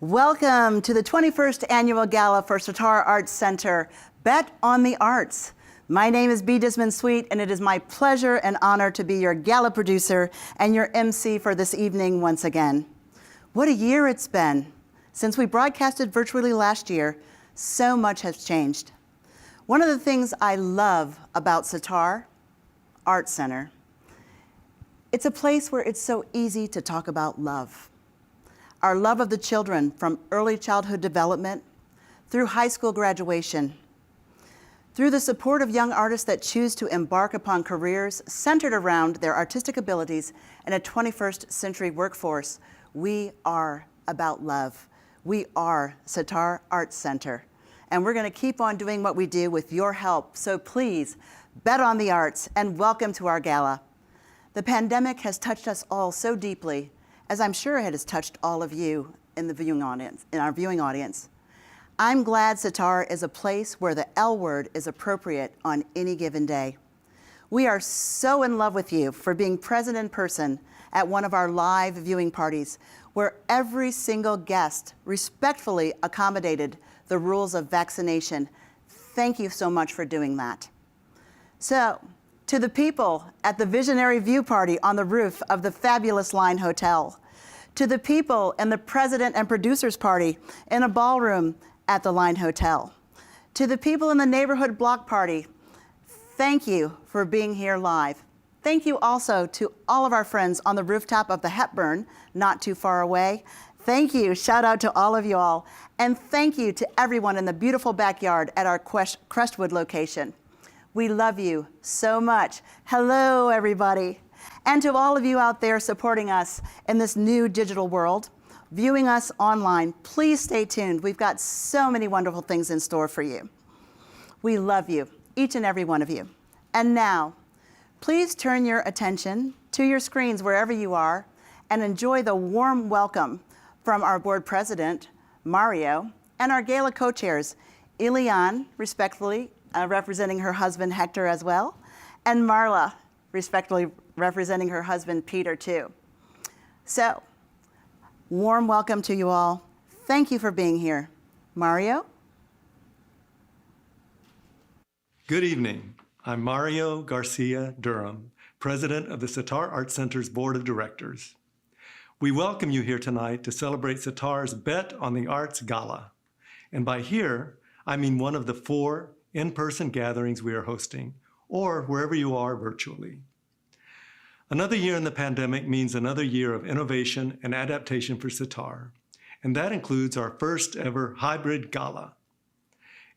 Welcome to the 21st Annual Gala for Sitar Arts Center, Bet on the Arts. My name is B. Dismond-Sweet, and it is my pleasure and honor to be your gala producer and your MC for this evening once again. What a year it's been. Since we broadcasted virtually last year, so much has changed. One of the things I love about Sitar Arts Center, it's a place where it's so easy to talk about love. Our love of the children from early childhood development through high school graduation, through the support of young artists that choose to embark upon careers centered around their artistic abilities in a 21st century workforce. We are about love. We are Sitar Arts Center. And we're going to keep on doing what we do with your help. So please, bet on the arts and welcome to our gala. The pandemic has touched us all so deeply, as I'm sure it has touched all of you in the viewing audience, in our viewing audience. I'm glad Sitar is a place where the L word is appropriate on any given day. We are so in love with you for being present in person at one of our live viewing parties, where every single guest respectfully accommodated the rules of vaccination. Thank you so much for doing that. So, to the people at the Visionary View Party on the roof of the fabulous Line Hotel, to the people in the President and Producers Party in a ballroom at the Line Hotel, to the people in the Neighborhood Block Party, thank you for being here live. Thank you also to all of our friends on the rooftop of the Hepburn, not too far away. Thank you, shout out to all of you all, and thank you to everyone in the beautiful backyard at our Crestwood location. We love you so much. Hello, everybody. And to all of you out there supporting us in this new digital world, viewing us online, please stay tuned. We've got so many wonderful things in store for you. We love you, each and every one of you. And now, please turn your attention to your screens wherever you are and enjoy the warm welcome from our board president, Mario, and our gala co-chairs, Eliane, respectfully, representing her husband, Hector, as well, and Marla, respectfully representing her husband, Peter, too. So, warm welcome to you all. Thank you for being here. Mario? Good evening. I'm Mario Garcia Durham, president of the Sitar Arts Center's Board of Directors. We welcome you here tonight to celebrate Sitar's Bet on the Arts Gala. And by here, I mean one of the 4 in-person gatherings we are hosting, or wherever you are virtually. Another year in the pandemic means another year of innovation and adaptation for Sitar, and that includes our first ever hybrid gala.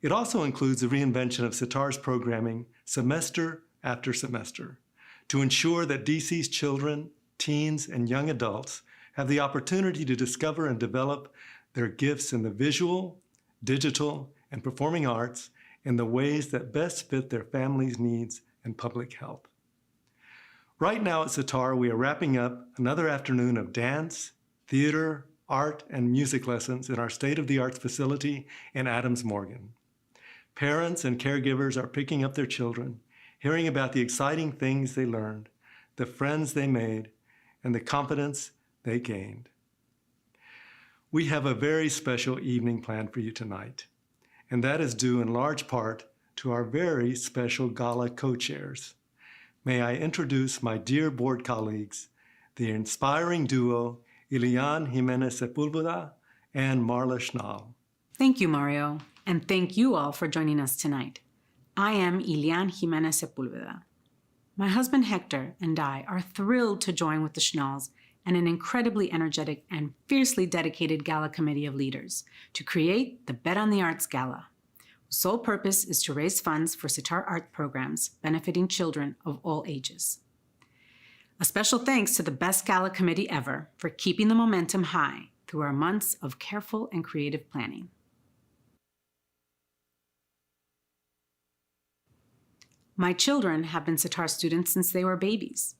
It also includes the reinvention of Sitar's programming semester after semester to ensure that DC's children, teens, and young adults have the opportunity to discover and develop their gifts in the visual, digital, and performing arts in the ways that best fit their families' needs and public health. Right now at Sitar, we are wrapping up another afternoon of dance, theater, art, and music lessons in our state-of-the-art facility in Adams Morgan. Parents and caregivers are picking up their children, hearing about the exciting things they learned, the friends they made, and the confidence they gained. We have a very special evening planned for you tonight, and that is due in large part to our very special gala co-chairs. May I introduce my dear board colleagues, the inspiring duo Eliane Jimenez Sepulveda and Marla Schnall. Thank you, Mario, and thank you all for joining us tonight. I am Eliane Jimenez Sepulveda. My husband Hector and I are thrilled to join with the Schnalls and an incredibly energetic and fiercely dedicated gala committee of leaders to create the Bet on the Arts Gala. Whose sole purpose is to raise funds for Sitar art programs benefiting children of all ages. A special thanks to the best gala committee ever for keeping the momentum high through our months of careful and creative planning. My children have been Sitar students since they were babies.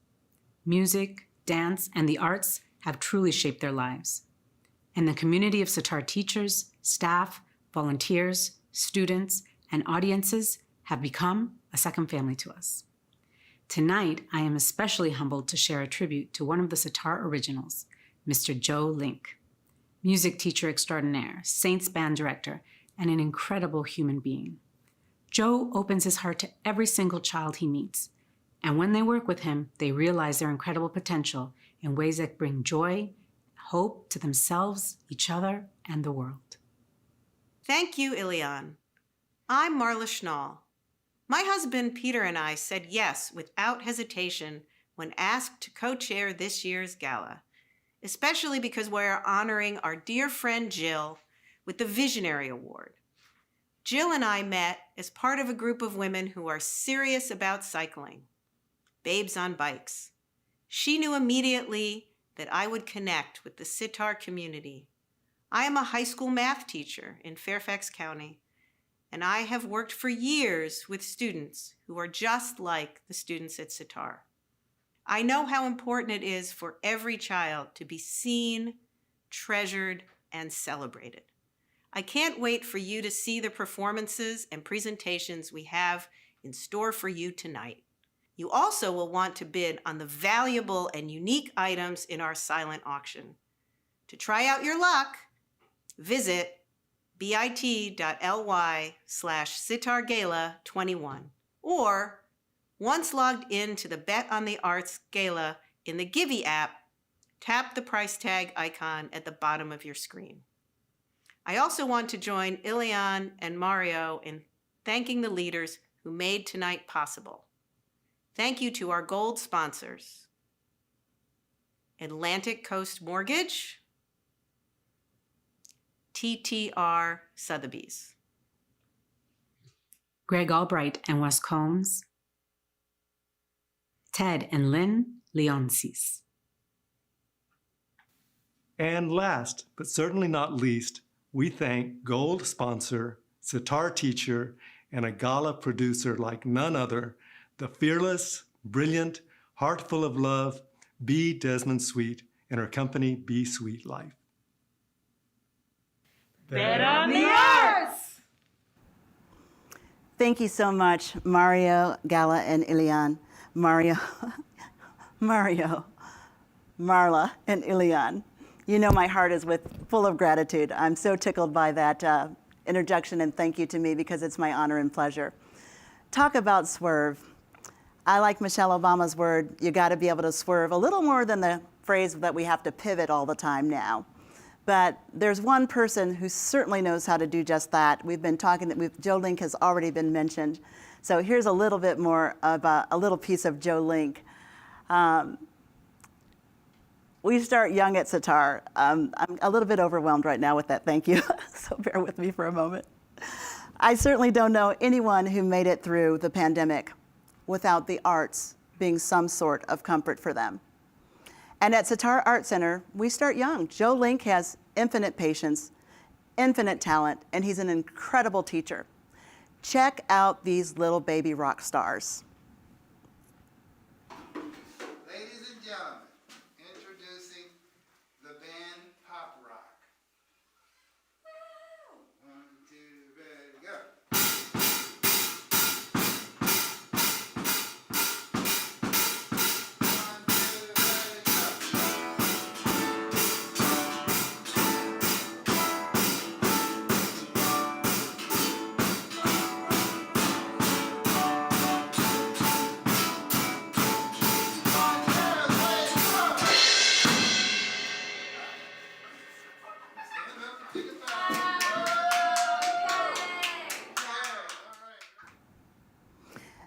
Music, dance, and the arts have truly shaped their lives. And the community of Sitar teachers, staff, volunteers, students, and audiences have become a second family to us. Tonight, I am especially humbled to share a tribute to one of the Sitar originals, Mr. Joe Link. music teacher extraordinaire, Saints band director, and an incredible human being. Joe opens his heart to every single child he meets, and when they work with him, they realize their incredible potential in ways that bring joy, hope to themselves, each other, and the world. Thank you, Ilian. I'm Marla Schnall. My husband Peter and I said yes without hesitation when asked to co-chair this year's gala, especially because we're honoring our dear friend Jill with the Visionary Award. Jill and I met as part of a group of women who are serious about cycling, Babes on Bikes. She knew immediately that I would connect with the Sitar community. I am a high school math teacher in Fairfax County, and I have worked for years with students who are just like the students at Sitar. I know how important it is for every child to be seen, treasured, and celebrated. I can't wait for you to see the performances and presentations we have in store for you tonight. You also will want to bid on the valuable and unique items in our silent auction. To try out your luck, visit bit.ly/sitargala21, or once logged into the Bet on the Arts Gala in the Givey app, tap the price tag icon at the bottom of your screen. I also want to join Ilian and Mario in thanking the leaders who made tonight possible. Thank you to our gold sponsors, Atlantic Coast Mortgage, TTR Sotheby's, Greg Albright and Wes Combs, Ted and Lynn Leonsis. And last, but certainly not least, we thank gold sponsor, sitar teacher, and a gala producer like none other, the fearless, brilliant, heart full of love, B. Desmond Sweet, and her company, Be Sweet Life. Bet on the Arts! Thank you so much, Mario, Gala, and Ilian. Marla, and Ilian. You know my heart is full of gratitude. I'm so tickled by that interjection, and thank you to me because it's my honor and pleasure. Talk about swerve. I like Michelle Obama's word, you gotta be able to swerve a little more than the phrase that we have to pivot all the time now. But there's one person who certainly knows how to do just that. We've been talking, Joe Link has already been mentioned. So here's a little bit more about a little piece of Joe Link. We start young at Sitar. I'm a little bit overwhelmed right now with that, thank you. So bear with me for a moment. I certainly don't know anyone who made it through the pandemic without the arts being some sort of comfort for them. And at Sitar Arts Center, we start young. Joe Link has infinite patience, infinite talent, and he's an incredible teacher. Check out these little baby rock stars. Ladies and gentlemen, introducing the band Pop Rock. 1, 2, ready, go.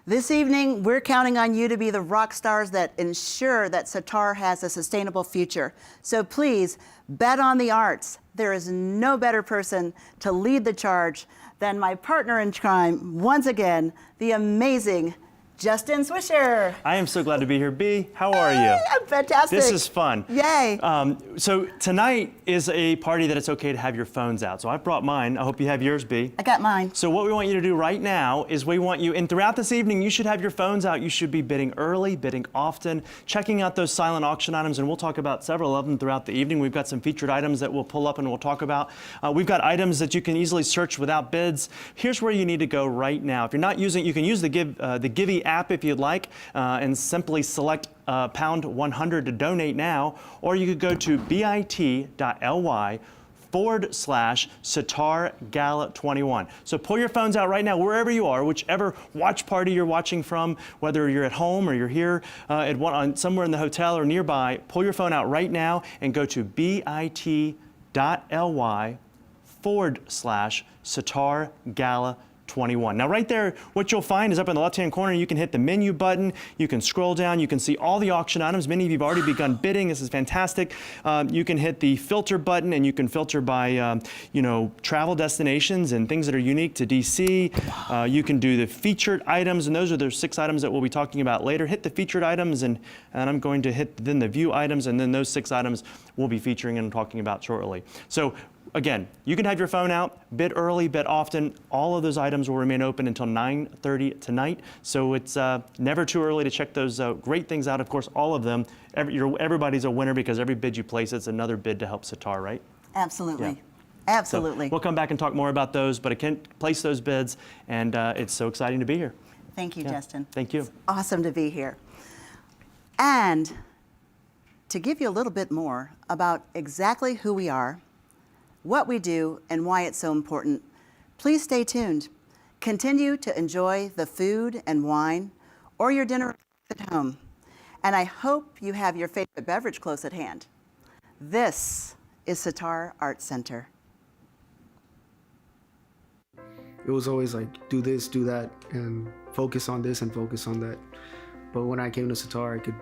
This evening, we're counting on you to be the rock stars that ensure that Sitar has a sustainable future. So please, bet on the arts. There is no better person to lead the charge than my partner in crime, once again, the amazing Justin Swisher. I am so glad to be here. B, how are you? I'm fantastic. This is fun. Yay. So tonight is a party that it's okay to have your phones out. So I brought mine. I hope you have yours, B. I got mine. So what we want you to do right now is we want you, and throughout this evening, you should have your phones out. You should be bidding early, bidding often, checking out those silent auction items, and we'll talk about several of them throughout the evening. We've got some featured items that we'll pull up and we'll talk about. We've got items that you can easily search without bids. Here's where you need to go right now. If you're not using, you can use the Givey app if you'd like, and simply select pound 100 to donate now, or you could go to bit.ly /Sitar Gala 21. So pull your phones out right now, wherever you are, whichever watch party you're watching from, whether you're at home or you're here somewhere in the hotel or nearby, pull your phone out right now and go to bit.ly/Sitar Gala 21. Now right there, what you'll find is up in the left-hand corner, you can hit the menu button, you can scroll down, you can see all the auction items. Many of you have already begun bidding. This is fantastic. You can hit the filter button and you can filter by, travel destinations and things that are unique to DC. You can do the featured items, and those are the 6 items that we'll be talking about later. Hit the featured items, and I'm going to hit then the view items, and then those 6 items we'll be featuring and talking about shortly. So again, you can have your phone out, bid early, bid often. All of those items will remain open until 9:30 tonight. So it's never too early to check those great things out. Of course, all of them, everybody's a winner because every bid you place, it's another bid to help Sitar, right? Absolutely. Yeah. Absolutely. So we'll come back and talk more about those, but I can place those bids, and it's so exciting to be here. Thank you, Justin. Thank you. It's awesome to be here. And to give you a little bit more about exactly who we are, what we do, and why it's so important, please stay tuned. Continue to enjoy the food and wine or your dinner at home. And I hope you have your favorite beverage close at hand. This is Sitar Arts Center. It was always like, do this, do that, and focus on this and focus on that. But when I came to Sitar, I could,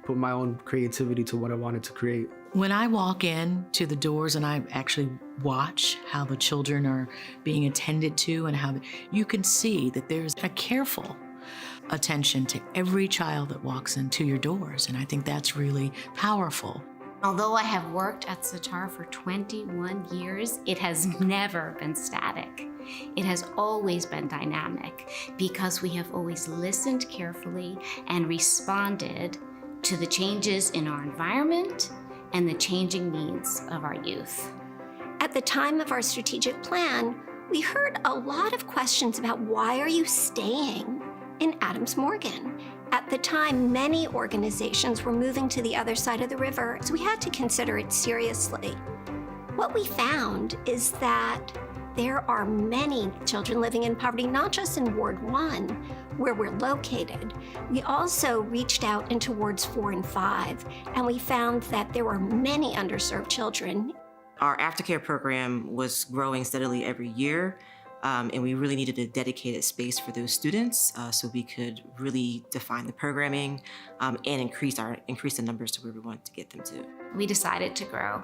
put my own creativity to what I wanted to create. When I walk in to the doors and I actually watch how the children are being attended to and how you can see that there's a careful attention to every child that walks into your doors. And I think that's really powerful. Although I have worked at Sitar for 21 years, it has never been static. It has always been dynamic because we have always listened carefully and responded to the changes in our environment and the changing needs of our youth. At the time of our strategic plan, we heard a lot of questions about why are you staying in Adams Morgan? At the time, many organizations were moving to the other side of the river, so we had to consider it seriously. What we found is that there are many children living in poverty, not just in Ward 1, where we're located. We also reached out into Wards 4 and 5, and we found that there were many underserved children. Our aftercare program was growing steadily every year, and we really needed a dedicated space for those students so we could really define the programming and increase the numbers to where we wanted to get them to. We decided to grow,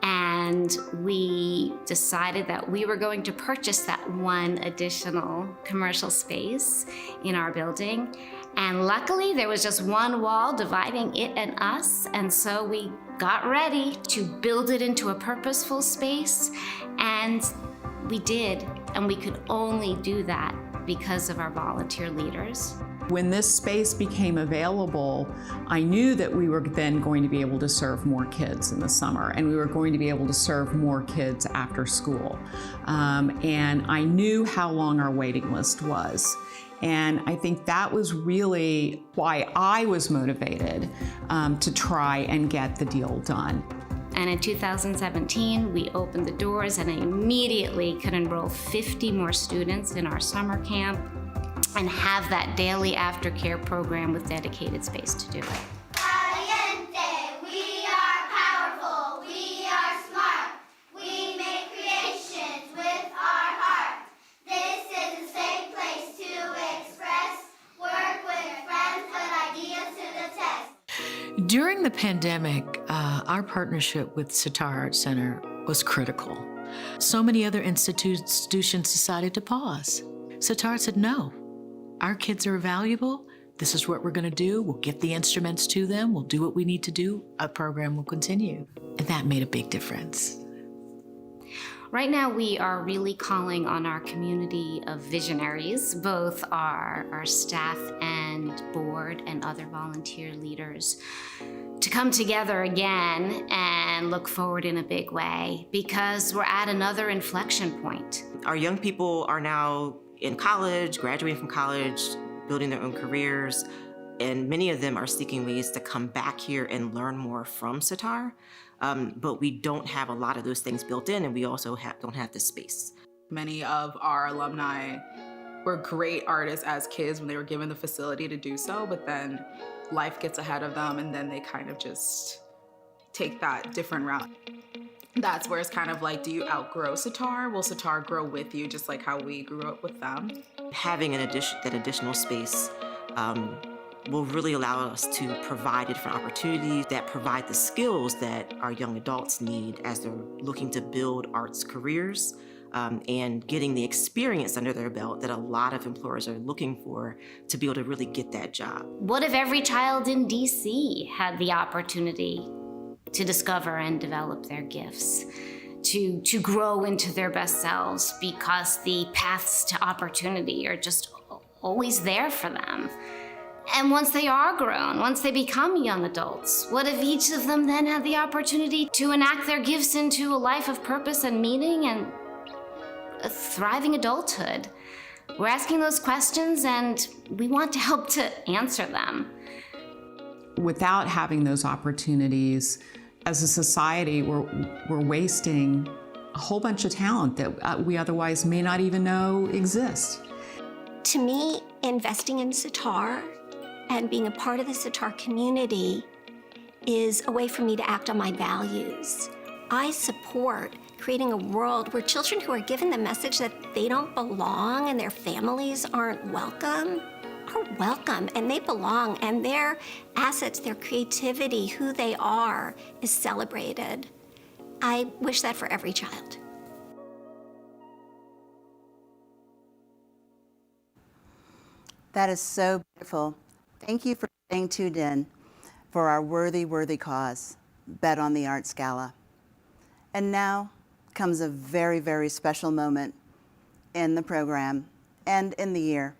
and we decided that we were going to purchase that one additional commercial space in our building. And luckily, there was just one wall dividing it and us, and so we got ready to build it into a purposeful space, and we did, and we could only do that because of our volunteer leaders. When this space became available, I knew that we were then going to be able to serve more kids in the summer, and we were going to be able to serve more kids after school. And I knew how long our waiting list was. And I think that was really why I was motivated to try and get the deal done. And in 2017, we opened the doors and immediately could enroll 50 more students in our summer camp and have that daily aftercare program with dedicated space to do it. We are powerful, we are smart, we make creations with our heart. This is a safe place to express, work with friends, put ideas to the test. During the pandemic, our partnership with Sitar Arts Center was critical. So many other institutions decided to pause. Sitar said, no, our kids are valuable. This is what we're going to do. We'll get the instruments to them. We'll do what we need to do. Our program will continue. And that made a big difference. Right now, we are really calling on our community of visionaries, both our staff and board and other volunteer leaders, to come together again and look forward in a big way, because we're at another inflection point. Our young people are now in college, graduating from college, building their own careers, And many of them are seeking ways to come back here and learn more from Sitar. But we don't have a lot of those things built in, and we also don't have the space. Many of our alumni were great artists as kids when they were given the facility to do so, but then life gets ahead of them and then they kind of just take that different route. That's where it's kind of like, do you outgrow Sitar? Will Sitar grow with you, just like how we grew up with them? Having that additional space will really allow us to provide different opportunities that provide the skills that our young adults need as they're looking to build arts careers, and getting the experience under their belt that a lot of employers are looking for to be able to really get that job. What if every child in DC had the opportunity to discover and develop their gifts, to grow into their best selves, because the paths to opportunity are just always there for them? And once they are grown, once they become young adults, what if each of them then had the opportunity to enact their gifts into a life of purpose and meaning and a thriving adulthood? We're asking those questions and we want to help to answer them. Without having those opportunities, as a society, we're wasting a whole bunch of talent that we otherwise may not even know exists. To me, investing in Sitar and being a part of the Sitar community is a way for me to act on my values. I support creating a world where children who are given the message that they don't belong and their families aren't welcome are welcome, and they belong, and their assets, their creativity, who they are, is celebrated. I wish that for every child. That is so beautiful. Thank you for staying tuned in for our worthy, worthy cause, Bet on the Arts Gala. And now comes a very, very special moment in the program and in the year.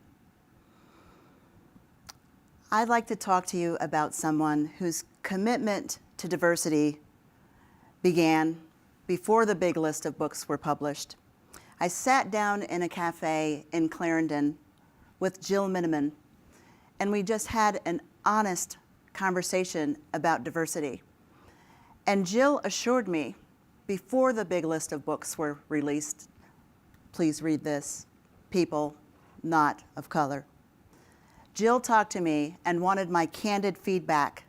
I'd like to talk to you about someone whose commitment to diversity began before the big list of books were published. I sat down in a cafe in Clarendon with Jill Miniman, and we just had an honest conversation about diversity. And Jill assured me, before the big list of books were released, please read this, people not of color. Jill talked to me and wanted my candid feedback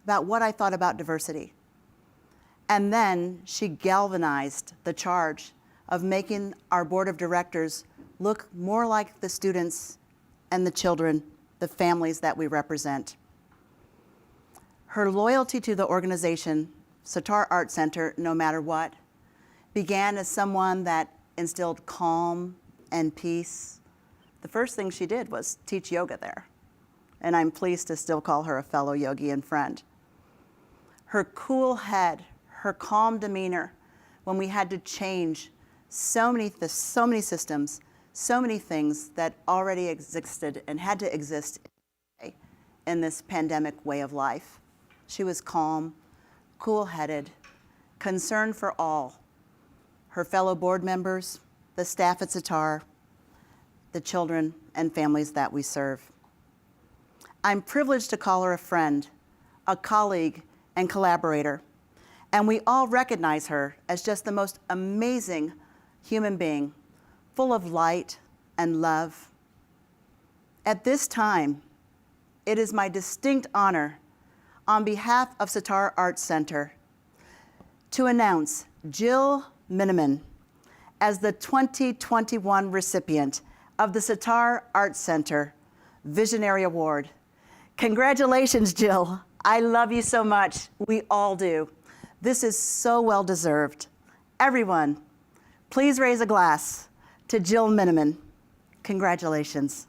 about what I thought about diversity. And then she galvanized the charge of making our board of directors look more like the students and the children, the families that we represent. Her loyalty to the organization, Sitar Arts Center, no matter what, began as someone that instilled calm and peace. The first thing she did was teach yoga there, and I'm pleased to still call her a fellow yogi and friend. Her cool head, her calm demeanor when we had to change so many systems, so many things that already existed and had to exist in this pandemic way of life. She was calm, cool-headed, concerned for all, her fellow board members, the staff at Sitar, the children and families that we serve. I'm privileged to call her a friend, a colleague, and collaborator, and we all recognize her as just the most amazing human being, full of light and love. At this time, it is my distinct honor, on behalf of Sitar Arts Center, to announce Jill Miniman as the 2021 recipient of the Sitar Arts Center Visionary Award. Congratulations, Jill. I love you so much. We all do. This is so well deserved. Everyone, please raise a glass to Jill Miniman. Congratulations.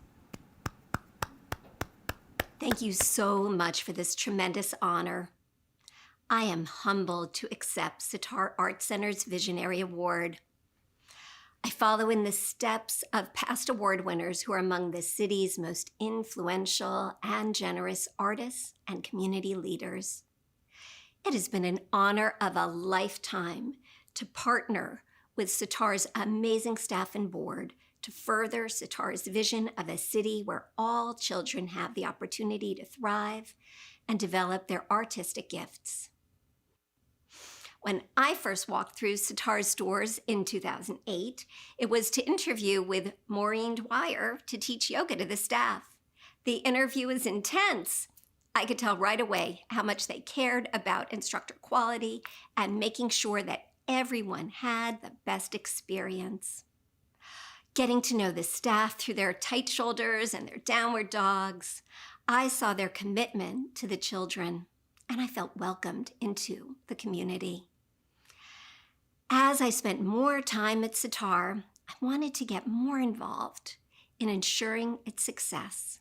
Thank you so much for this tremendous honor. I am humbled to accept Sitar Arts Center's Visionary Award. I follow in the steps of past award winners who are among the city's most influential and generous artists and community leaders. It has been an honor of a lifetime to partner with Sitar's amazing staff and board to further Sitar's vision of a city where all children have the opportunity to thrive and develop their artistic gifts. When I first walked through Sitar's doors in 2008, it was to interview with Maureen Dwyer to teach yoga to the staff. The interview was intense. I could tell right away how much they cared about instructor quality and making sure that everyone had the best experience. Getting to know the staff through their tight shoulders and their downward dogs, I saw their commitment to the children, and I felt welcomed into the community. As I spent more time at Sitar, I wanted to get more involved in ensuring its success.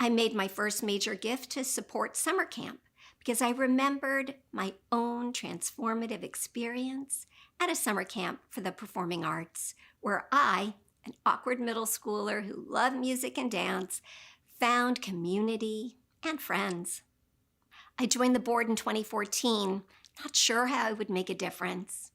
I made my first major gift to support summer camp because I remembered my own transformative experience at a summer camp for the performing arts, where I, an awkward middle schooler who loved music and dance, found community and friends. I joined the board in 2014, not sure how I would make a difference.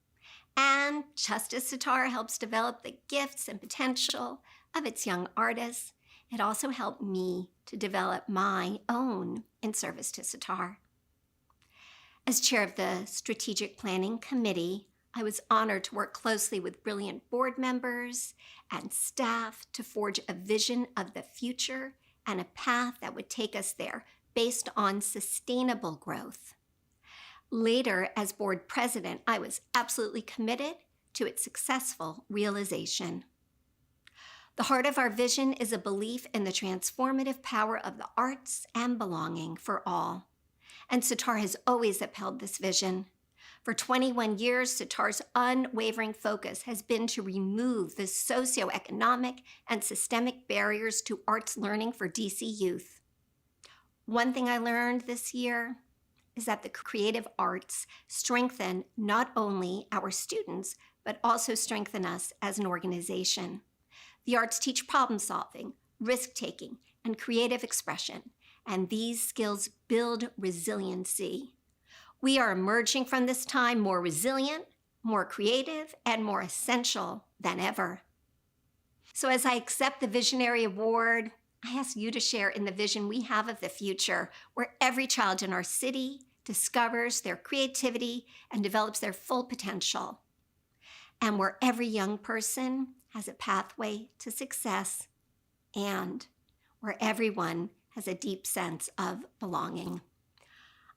And just as Sitar helps develop the gifts and potential of its young artists, it also helped me to develop my own in service to Sitar. As chair of the Strategic Planning Committee, I was honored to work closely with brilliant board members and staff to forge a vision of the future and a path that would take us there based on sustainable growth. Later, as board president, I was absolutely committed to its successful realization. The heart of our vision is a belief in the transformative power of the arts and belonging for all. And Sitar has always upheld this vision. For 21 years, Sitar's unwavering focus has been to remove the socioeconomic and systemic barriers to arts learning for DC youth. One thing I learned this year is that the creative arts strengthen not only our students, but also strengthen us as an organization. The arts teach problem solving, risk-taking, and creative expression, and these skills build resiliency. We are emerging from this time more resilient, more creative, and more essential than ever. So as I accept the Visionary Award, I ask you to share in the vision we have of the future, where every child in our city discovers their creativity and develops their full potential, and where every young person has a pathway to success, and where everyone has a deep sense of belonging.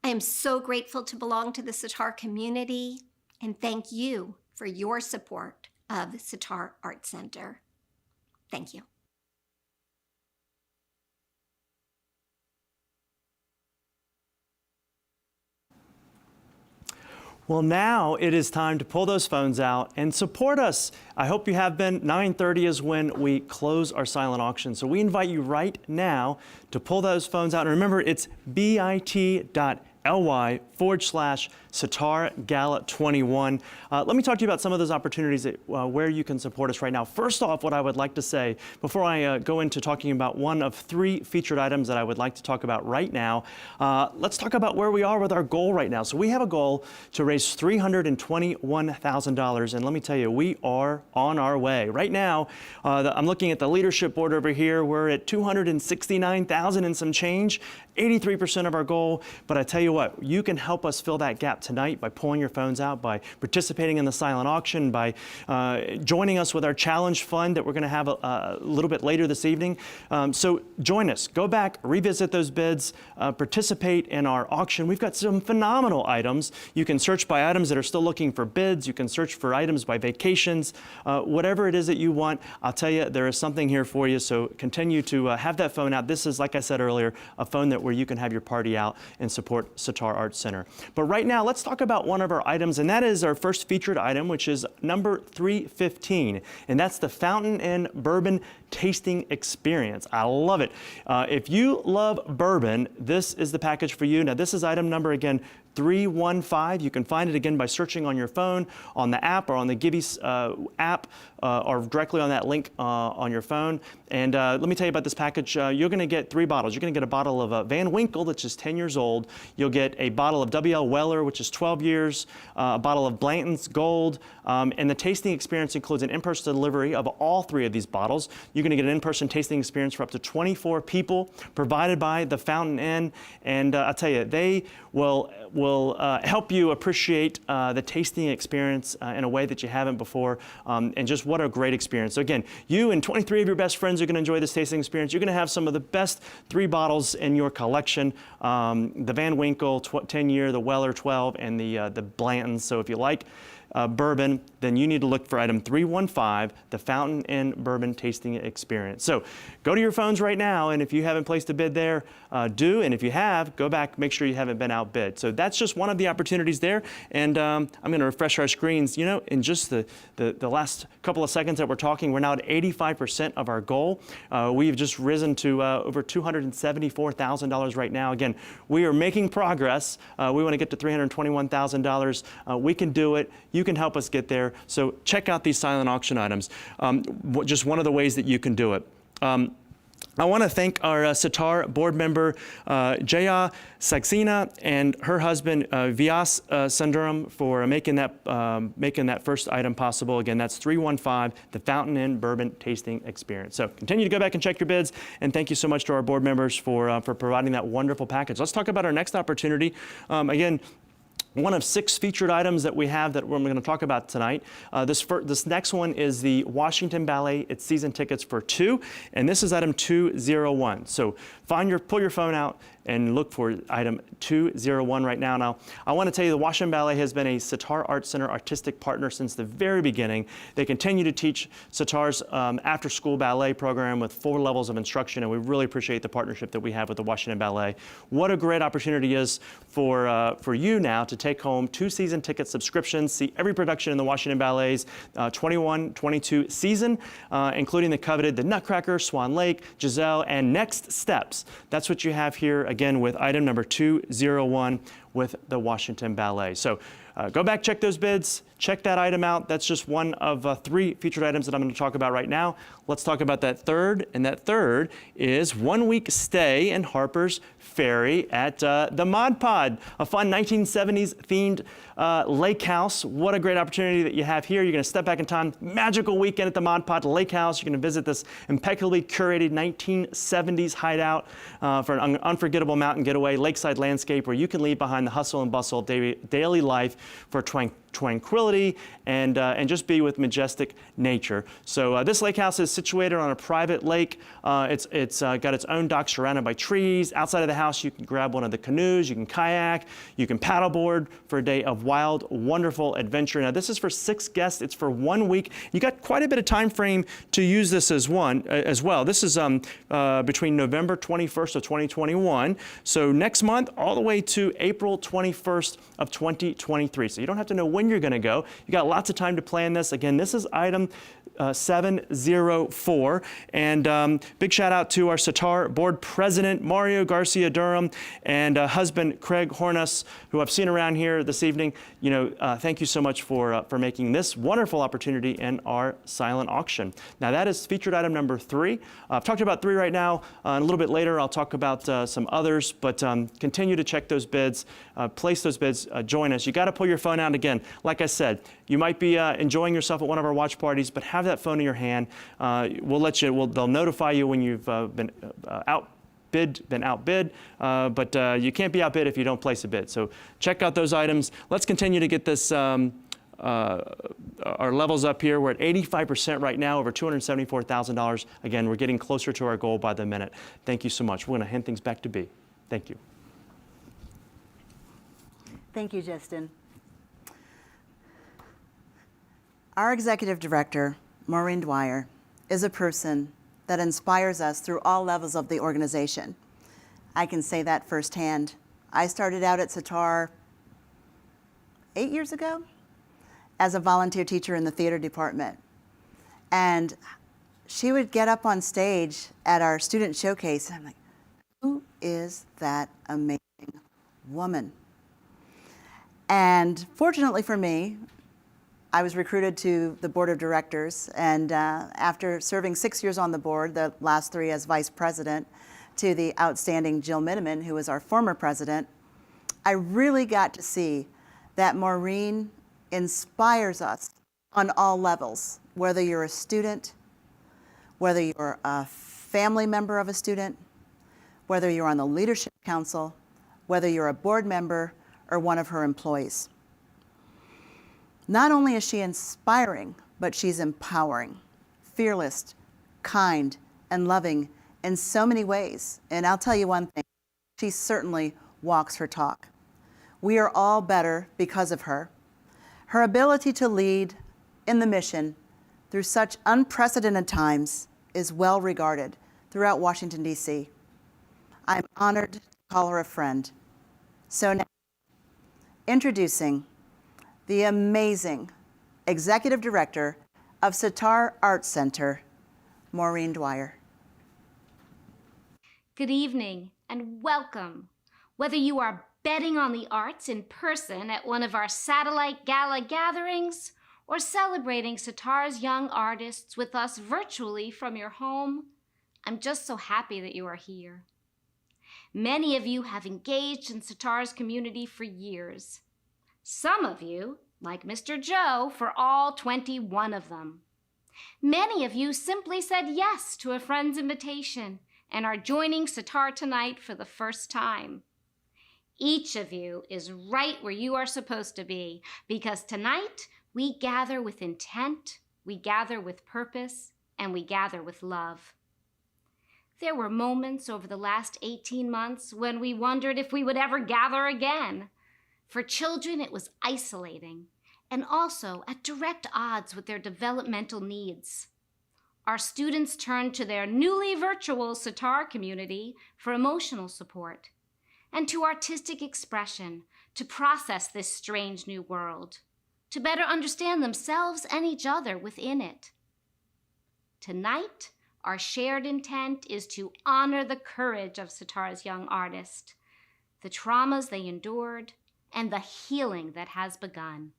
I am so grateful to belong to the Sitar community, and thank you for your support of Sitar Arts Center. Thank you. Well, now it is time to pull those phones out and support us. I hope you have been. 9:30 is when we close our silent auction. So we invite you right now to pull those phones out. And remember, it's bit.ly/Sitar Gala 21. Let me talk to you about some of those opportunities that, where you can support us right now. First off, what I would like to say, before I go into talking about one of 3 featured items that I would like to talk about right now, let's talk about where we are with our goal right now. So we have a goal to raise $321,000, and let me tell you, we are on our way. Right now, I'm looking at the leadership board over here. We're at $269,000 and some change, 83% of our goal, but I tell you what, you can help us fill that gap tonight by pulling your phones out, by participating in the silent auction, by joining us with our challenge fund that we're going to have a little bit later this evening. So join us. Go back, revisit those bids, participate in our auction. We've got some phenomenal items. You can search by items that are still looking for bids. You can search for items by vacations. Whatever it is that you want, I'll tell you, there is something here for you. So continue to have that phone out. This is, like I said earlier, a phone that where you can have your party out and support Sitar Arts Center. But right now, let's talk about one of our items, and that is our first featured item, which is number 315, and that's the Fountain and Bourbon Tasting Experience. I love it. If you love bourbon, this is the package for you. Now, this is item number, again, 315. You can find it again by searching on your phone, on the app, or on the Givey app, or directly on that link on your phone. And let me tell you about this package. You're going to get 3 bottles. You're going to get a bottle of Van Winkle, that's just 10 years old. You'll get a bottle of W.L. Weller, which is 12 years, a bottle of Blanton's Gold, and the tasting experience includes an in-person delivery of all 3 of these bottles. You're going to get an in-person tasting experience for up to 24 people, provided by the Fountain Inn. And I'll tell you, they will help you appreciate the tasting experience in a way that you haven't before, and just what a great experience. So again, you and 23 of your best friends are going to enjoy this tasting experience. You're going to have some of the best 3 bottles in your collection, the Van Winkle 10-year, the Weller 12, and the Blanton's. So if you like bourbon, then you need to look for item 315, the Fountain Inn Bourbon Tasting Experience. So go to your phones right now, and if you haven't placed a bid there, do. And if you have, go back, make sure you haven't been outbid. So that's just one of the opportunities there. And I'm going to refresh our screens. You know, in just the last couple of seconds that we're talking, we're now at 85% of our goal. We've just risen to over $274,000 right now. Again, we are making progress. We want to get to $321,000. We can do it. You can help us get there. So check out these silent auction items. Just one of the ways that you can do it. I want to thank our Sitar board member, Jaya Saxena, and her husband, Vyas Sundaram, for making that first item possible. Again, that's 315, the Fountain Inn Bourbon Tasting Experience. So continue to go back and check your bids, and thank you so much to our board members for providing that wonderful package. Let's talk about our next opportunity. Again, one of 6 featured items that we have that we're going to talk about tonight. This next one is the Washington Ballet. It's season tickets for 2, and this is item 201. So pull your phone out and look for item 201 right now. Now, I want to tell you the Washington Ballet has been a Sitar Arts Center artistic partner since the very beginning. They continue to teach Sitar's after-school ballet program with 4 levels of instruction, and we really appreciate the partnership that we have with the Washington Ballet. What a great opportunity is for you now to take home 2 season ticket subscriptions, see every production in the Washington Ballet's 21-22 season, including the coveted The Nutcracker, Swan Lake, Giselle, and Next Steps. That's what you have here, again, with item number 201 with the Washington Ballet. So go back, check those bids, check that item out. That's just one of 3 featured items that I'm going to talk about right now. Let's talk about that third, and that third is 1-week stay in Harper's Ferry at the Mod Pod, a fun 1970s themed lake house. What a great opportunity that you have here. You're going to step back in time, magical weekend at the Mod Pod Lake House. You're going to visit this impeccably curated 1970s hideout for an unforgettable mountain getaway, lakeside landscape where you can leave behind the hustle and bustle of daily life for tranquility and just be with majestic nature. So this lake house is situated on a private lake. It's got its own dock surrounded by trees. Outside of the house, you can grab one of the canoes, you can kayak, you can paddleboard for a day of wild, wonderful adventure. Now this is for 6 guests. It's for 1 week. You got quite a bit of time frame to use this as well. This is between November 21st of 2021. So next month all the way to April 21st of 2023. So you don't have to know when you're going to go. You got lots of time to plan this. Again, this is item 704. And big shout out to our Sitar board president, Mario Garcia Durham, and husband, Craig Hornus, who I've seen around here this evening. You know, thank you so much for making this wonderful opportunity in our silent auction. Now that is featured item number 3. I've talked about 3 right now. And a little bit later, I'll talk about some others, but continue to check those bids, place those bids, join us. You got to pull your phone out again. Like I said, you might be enjoying yourself at one of our watch parties, but have that phone in your hand. They'll notify you when you've been outbid, but you can't be outbid if you don't place a bid. So check out those items. Let's continue to get this our levels up here. We're at 85% right now, over $274,000. Again, we're getting closer to our goal by the minute. Thank you so much. We're going to hand things back to B. Thank you. Thank you, Justin. Our executive director, Maureen Dwyer, is a person that inspires us through all levels of the organization. I can say that firsthand. I started out at Sitar 8 years ago as a volunteer teacher in the theater department. And she would get up on stage at our student showcase, and I'm like, who is that amazing woman? And fortunately for me, I was recruited to the board of directors, and after serving 6 years on the board, the last 3 as vice president, to the outstanding Jill Miniman, who was our former president, I really got to see that Maureen inspires us on all levels, whether you're a student, whether you're a family member of a student, whether you're on the leadership council, whether you're a board member or one of her employees. Not only is she inspiring, but she's empowering, fearless, kind, and loving in so many ways. And I'll tell you one thing, she certainly walks her talk. We are all better because of her. Her ability to lead in the mission through such unprecedented times is well regarded throughout Washington, D.C. I'm honored to call her a friend. So now, introducing the amazing Executive Director of Sitar Arts Center, Maureen Dwyer. Good evening and welcome. Whether you are betting on the arts in person at one of our satellite gala gatherings or celebrating Sitar's young artists with us virtually from your home, I'm just so happy that you are here. Many of you have engaged in Sitar's community for years. Some of you, like Mr. Joe, for all 21 of them. Many of you simply said yes to a friend's invitation and are joining Sitar tonight for the first time. Each of you is right where you are supposed to be, because tonight we gather with intent, we gather with purpose, and we gather with love. There were moments over the last 18 months when we wondered if we would ever gather again. For children, it was isolating and also at direct odds with their developmental needs. Our students turned to their newly virtual Sitar community for emotional support and to artistic expression to process this strange new world, to better understand themselves and each other within it. Tonight, our shared intent is to honor the courage of Sitar's young artists, the traumas they endured, and the healing that has begun.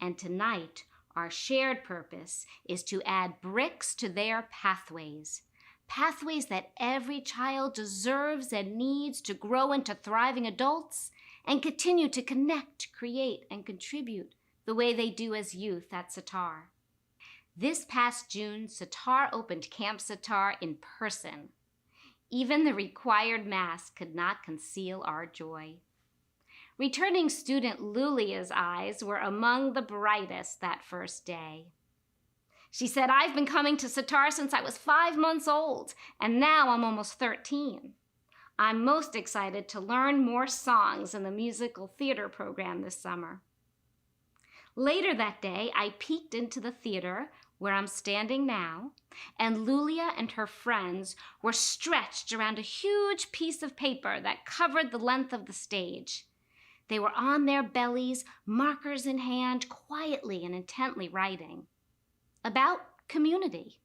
And tonight, our shared purpose is to add bricks to their pathways, pathways that every child deserves and needs to grow into thriving adults and continue to connect, create, and contribute the way they do as youth at Sitar. This past June, Sitar opened Camp Sitar in person. Even the required mask could not conceal our joy. Returning student Lulia's eyes were among the brightest that first day. She said, "I've been coming to Sitar since I was 5 months old, and now I'm almost 13. I'm most excited to learn more songs in the musical theater program this summer." Later that day, I peeked into the theater where I'm standing now, and Lulia and her friends were stretched around a huge piece of paper that covered the length of the stage. They were on their bellies, markers in hand, quietly and intently writing about community.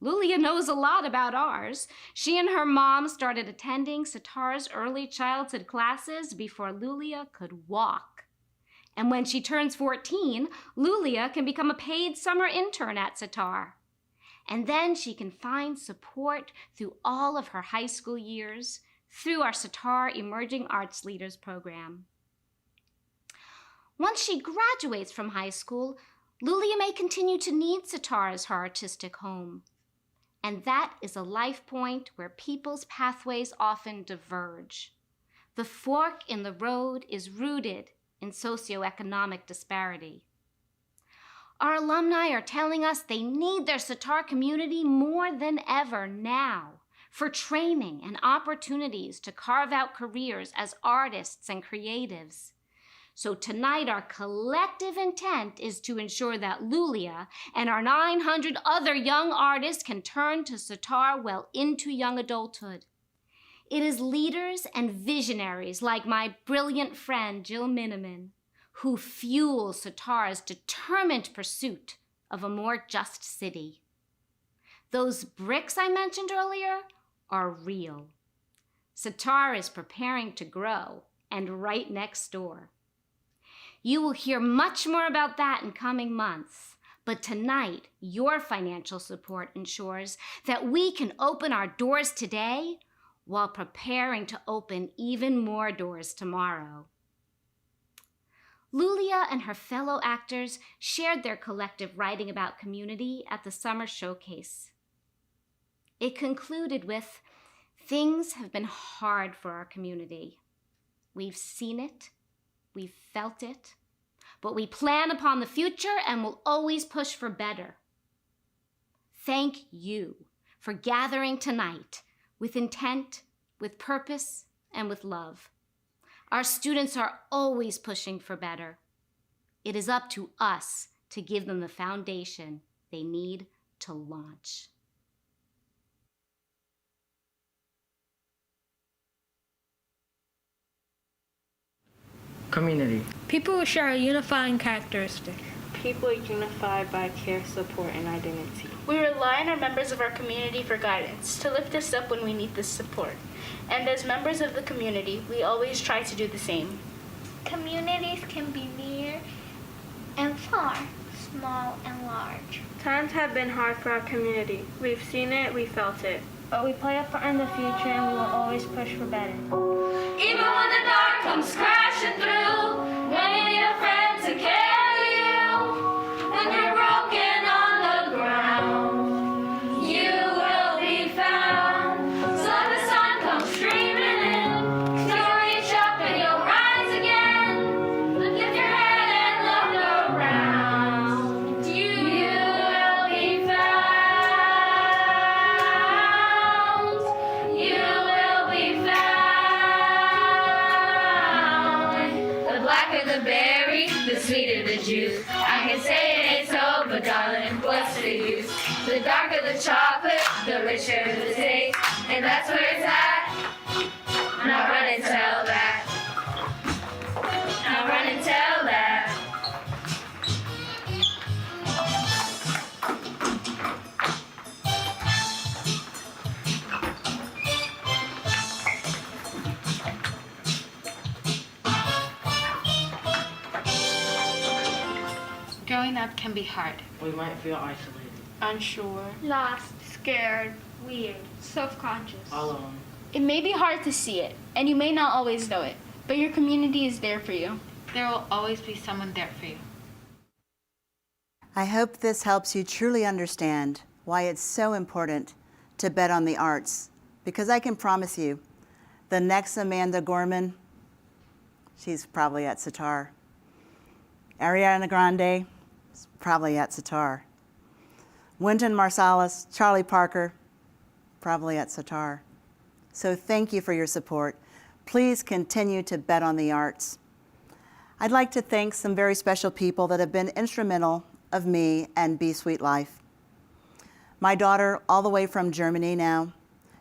Lulia knows a lot about ours. She and her mom started attending Sitar's early childhood classes before Lulia could walk. And when she turns 14, Lulia can become a paid summer intern at Sitar. And then she can find support through all of her high school years, through our Sitar Emerging Arts Leaders program. Once she graduates from high school, Lulia may continue to need Sitar as her artistic home. And that is a life point where people's pathways often diverge. The fork in the road is rooted in socioeconomic disparity. Our alumni are telling us they need their Sitar community more than ever now for training and opportunities to carve out careers as artists and creatives. So tonight, our collective intent is to ensure that Lulia and our 900 other young artists can turn to Sitar well into young adulthood. It is leaders and visionaries like my brilliant friend Jill Miniman who fuel Sitar's determined pursuit of a more just city. Those bricks I mentioned earlier are real. Sitar is preparing to grow, and right next door. You will hear much more about that in coming months. But tonight, your financial support ensures that we can open our doors today while preparing to open even more doors tomorrow. Lulia and her fellow actors shared their collective writing about community at the summer showcase. It concluded with, "Things have been hard for our community. We've seen it, we've felt it, but we plan upon the future and will always push for better." Thank you for gathering tonight with intent, with purpose, and with love. Our students are always pushing for better. It is up to us to give them the foundation they need to launch. Community. People share a unifying characteristic. People are unified by care, support, and identity. We rely on our members of our community for guidance, to lift us up when we need this support. And as members of the community, we always try to do the same. Communities can be near and far, small and large. Times have been hard for our community. We've seen it, we felt it. But we play up in the future and we will always push for better. Even when the dark comes crashing through, when you need a friend to carry you, and you're broken on the ground, you will be found. So when the sun comes streaming in, you'll reach up and you'll rise again. Lift your head and look around. You will be found. You will be found. The blacker the berry, the sweeter the juice. I can say it ain't so, but darling, what's the use? The darker the chocolate, the richer the taste, and that's where it's at. Now run and tell that. Now run and tell that. Growing up can be hard. We might feel isolated, Unsure. Lost, scared, weird, self-conscious. alone. It may be hard to see it, and you may not always know it, but your community is there for you. There will always be someone there for you. I hope this helps you truly understand why it's so important to bet on the arts, because I can promise you, the next Amanda Gorman, she's probably at Sitar. Ariana Grande is probably at Sitar. Wynton Marsalis, Charlie Parker, probably at Sitar. So thank you for your support. Please continue to bet on the arts. I'd like to thank some very special people that have been instrumental of me and Be Sweet Life. My daughter, all the way from Germany now,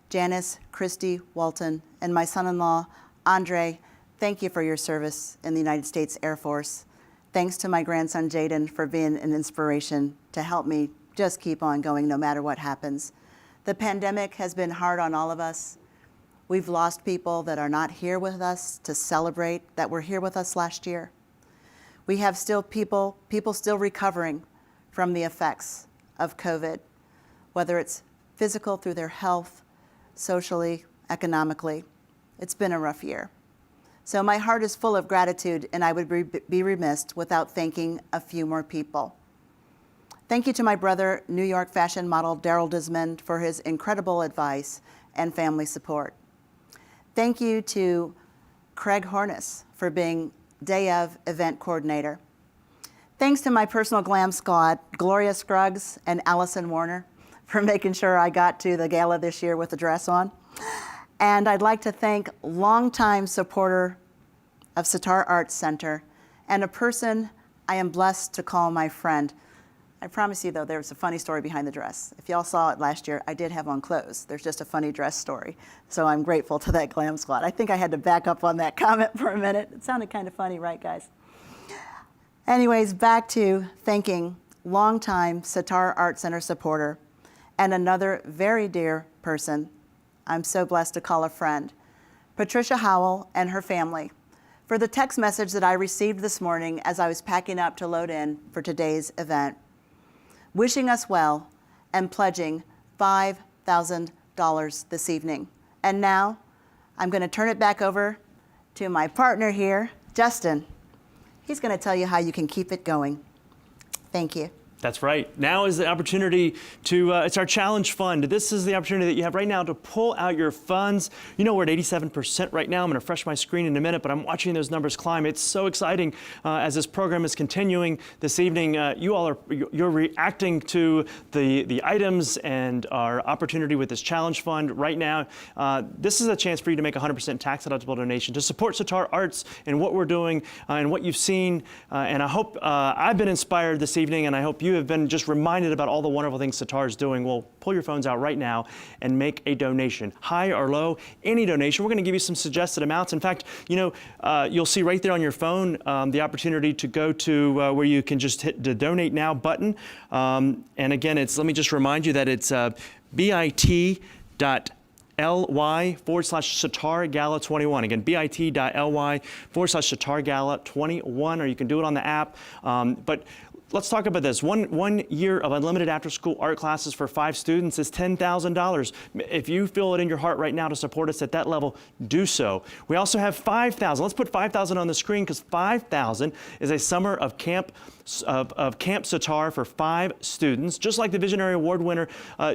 Janice Christy Walton, and my son-in-law, Andre, thank you for your service in the United States Air Force. Thanks to my grandson, Jaden, for being an inspiration to help me just keep on going no matter what happens. The pandemic has been hard on all of us. We've lost people that are not here with us to celebrate that were here with us last year. We have still people still recovering from the effects of COVID, whether it's physical through their health, socially, economically. It's been a rough year. So my heart is full of gratitude, and I would be remiss without thanking a few more people. Thank you to my brother, New York fashion model Daryl Desmond, for his incredible advice and family support. Thank you to Craig Hornis for being day of event coordinator. Thanks to my personal glam squad, Gloria Scruggs and Allison Warner, for making sure I got to the gala this year with the dress on. And I'd like to thank longtime supporter of Sitar Arts Center and a person I am blessed to call my friend. I promise you, though, there's a funny story behind the dress. If y'all saw it last year, I did have on clothes. There's just a funny dress story. So I'm grateful to that glam squad. I think I had to back up on that comment for a minute. It sounded kind of funny, right, guys? Anyways, back to thanking longtime Sitar Arts Center supporter and another very dear person I'm so blessed to call a friend, Patricia Howell and her family, for the text message that I received this morning as I was packing up to load in for today's event, wishing us well and pledging $5,000 this evening. And now I'm going to turn it back over to my partner here, Justin. He's going to tell you how you can keep it going. Thank you. That's right. Now is the opportunity to, it's our challenge fund. This is the opportunity that you have right now to pull out your funds. You know, we're at 87% right now. I'm going to refresh my screen in a minute, but I'm watching those numbers climb. It's so exciting as this program is continuing this evening. You're reacting to the items and our opportunity with this challenge fund right now. This is a chance for you to make a 100% tax deductible donation to support Sitar Arts and what we're doing and what you've seen. And I hope I've been inspired this evening, and I hope you have been just reminded about all the wonderful things Sitar is doing. Well, pull your phones out right now and make a donation. High or low, any donation. We're going to give you some suggested amounts. In fact, you know, you'll see right there on your phone the opportunity to go to where you can just hit the Donate Now button. And again, let me just remind you that it's bit.ly/Sitar Gala 21. Again, bit.ly/Sitar Gala 21, or you can do it on the app. But let's talk about this. One year of unlimited after-school art classes for 5 students is $10,000. If you feel it in your heart right now to support us at that level, do so. We also have $5,000. Let's put $5,000 on the screen, because $5,000 is a summer of Camp Sitar for 5 students. Just like the Visionary Award winner,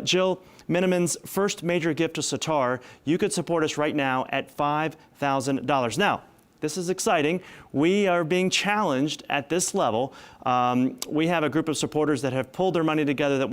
Jill Miniman's first major gift to Sitar, you could support us right now at $5,000. Now, this is exciting. We are being challenged at this level. We have a group of supporters that have pulled their money together that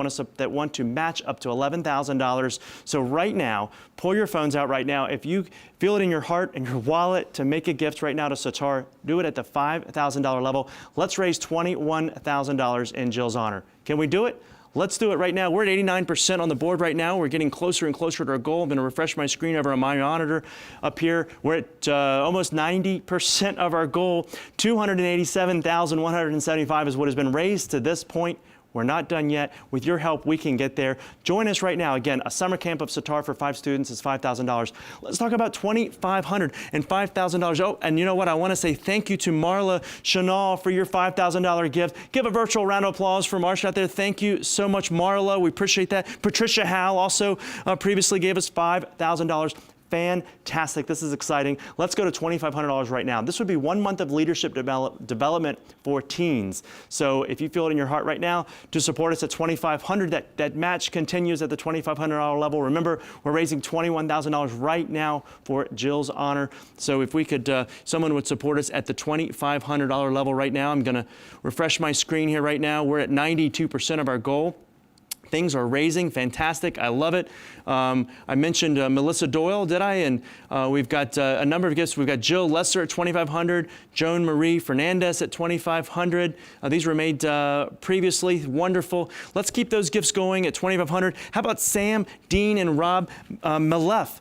want to match up to $11,000. So right now, pull your phones out right now. If you feel it in your heart and your wallet to make a gift right now to Sitar, do it at the $5,000 level. Let's raise $21,000 in Jill's honor. Can we do it? Let's do it right now. We're at 89% on the board right now. We're getting closer and closer to our goal. I'm going to refresh my screen over on my monitor up here. We're at almost 90% of our goal. $287,175 is what has been raised to this point. We're not done yet. With your help, we can get there. Join us right now. Again, a summer camp of Sitar for 5 students is $5,000. Let's talk about $2,500 and $5,000. Oh, and you know what? I want to say thank you to Marla Chanel for your $5,000 gift. Give a virtual round of applause for Marsha out there. Thank you so much, Marla. We appreciate that. Patricia Howell also previously gave us $5,000. Fantastic. This is exciting. Let's go to $2,500 right now. This would be 1 month of leadership development for teens. So if you feel it in your heart right now to support us at $2,500, that match continues at the $2,500 level. Remember, we're raising $21,000 right now for Jill's honor. So if we could, someone would support us at the $2,500 level right now. I'm going to refresh my screen here right now. We're at 92% of our goal. Things are raising. Fantastic. I love it. I mentioned Melissa Doyle, did I? And we've got a number of gifts. We've got Jill Lesser at $2,500, Joan Marie Fernandez at $2,500. These were made previously. Wonderful. Let's keep those gifts going at $2,500. How about Sam, Dean, and Rob Malef?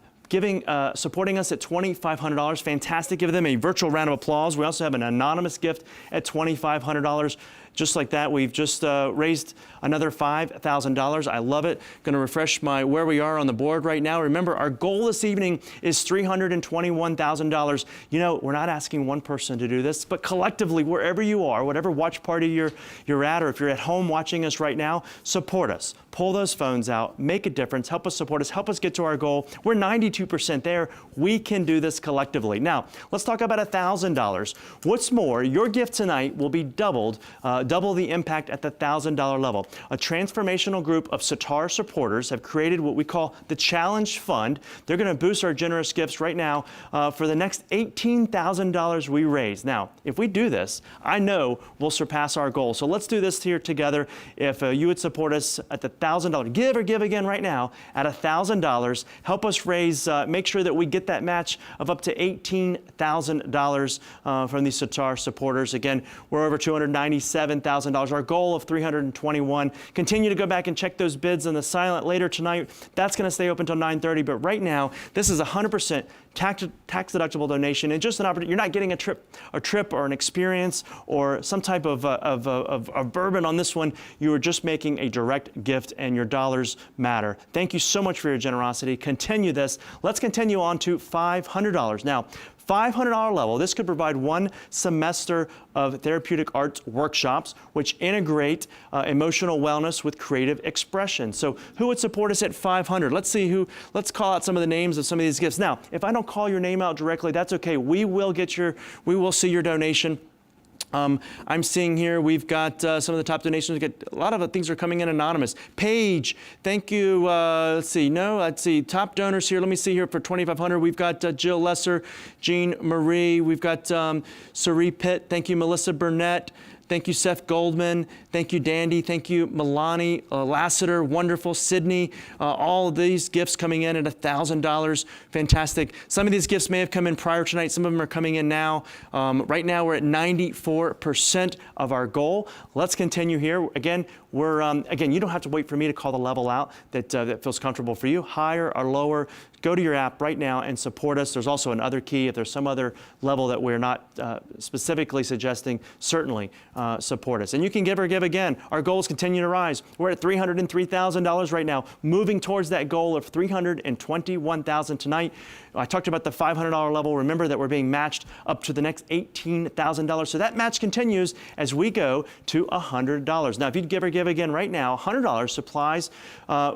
Supporting us at $2,500. Fantastic. Give them a virtual round of applause. We also have an anonymous gift at $2,500. Just like that, we've just raised another $5,000. I love it. Going to refresh where we are on the board right now. Remember, our goal this evening is $321,000. You know, we're not asking one person to do this, but collectively, wherever you are, whatever watch party you're at, or if you're at home watching us right now, support us. Pull those phones out. Make a difference. Help us support us. Help us get to our goal. We're 92% there. We can do this collectively. Now, let's talk about $1,000. What's more, your gift tonight will be double the impact at the $1,000 level. A transformational group of Sitar supporters have created what we call the Challenge Fund. They're going to boost our generous gifts right now for the next $18,000 we raise. Now, if we do this, I know we'll surpass our goal. So let's do this here together. If you would support us at the $1,000, give or give again right now at $1,000. Help us raise, make sure that we get that match of up to $18,000 from these Sitar supporters. Again, we're over $297,000. Our goal of $321,000. Continue to go back and check those bids on the silent later tonight. That's going to stay open until 9:30. But right now, this is 100% tax deductible donation, and just an opportunity. You're not getting a trip or an experience or some type of bourbon on this one. You are just making a direct gift, and your dollars matter. Thank you so much for your generosity. Continue this. Let's continue on to $500. Now, $500 level, this could provide 1 semester of therapeutic arts workshops, which integrate emotional wellness with creative expression. So who would support us at $500? Let's call out some of the names of some of these gifts. Now, if I don't call your name out directly, that's okay. We will see your donation. I'm seeing here we've got some of the top donations. We get a lot of things are coming in anonymous. Paige, thank you. Let's see. Top donors here. Let me see here for $2,500. We've got Jill Lesser, Jean Marie. We've got Sari Pitt. Thank you, Melissa Burnett. Thank you, Seth Goldman. Thank you, Dandy. Thank you, Milani Lassiter. Wonderful. Sydney. All of these gifts coming in at $1,000. Fantastic. Some of these gifts may have come in prior tonight. Some of them are coming in now. Right now, we're at 94% of our goal. Let's continue here. Again, you don't have to wait for me to call the level out that feels comfortable for you. Higher or lower, go to your app right now and support us. There's also another key. If there's some other level that we're not specifically suggesting, certainly support us. And you can give or give again. Our goals continue to rise. We're at $303,000 right now, moving towards that goal of $321,000 tonight. I talked about the $500 level. Remember that we're being matched up to the next $18,000. So that match continues as we go to $100. Now, if you'd give or give again right now, $100 supplies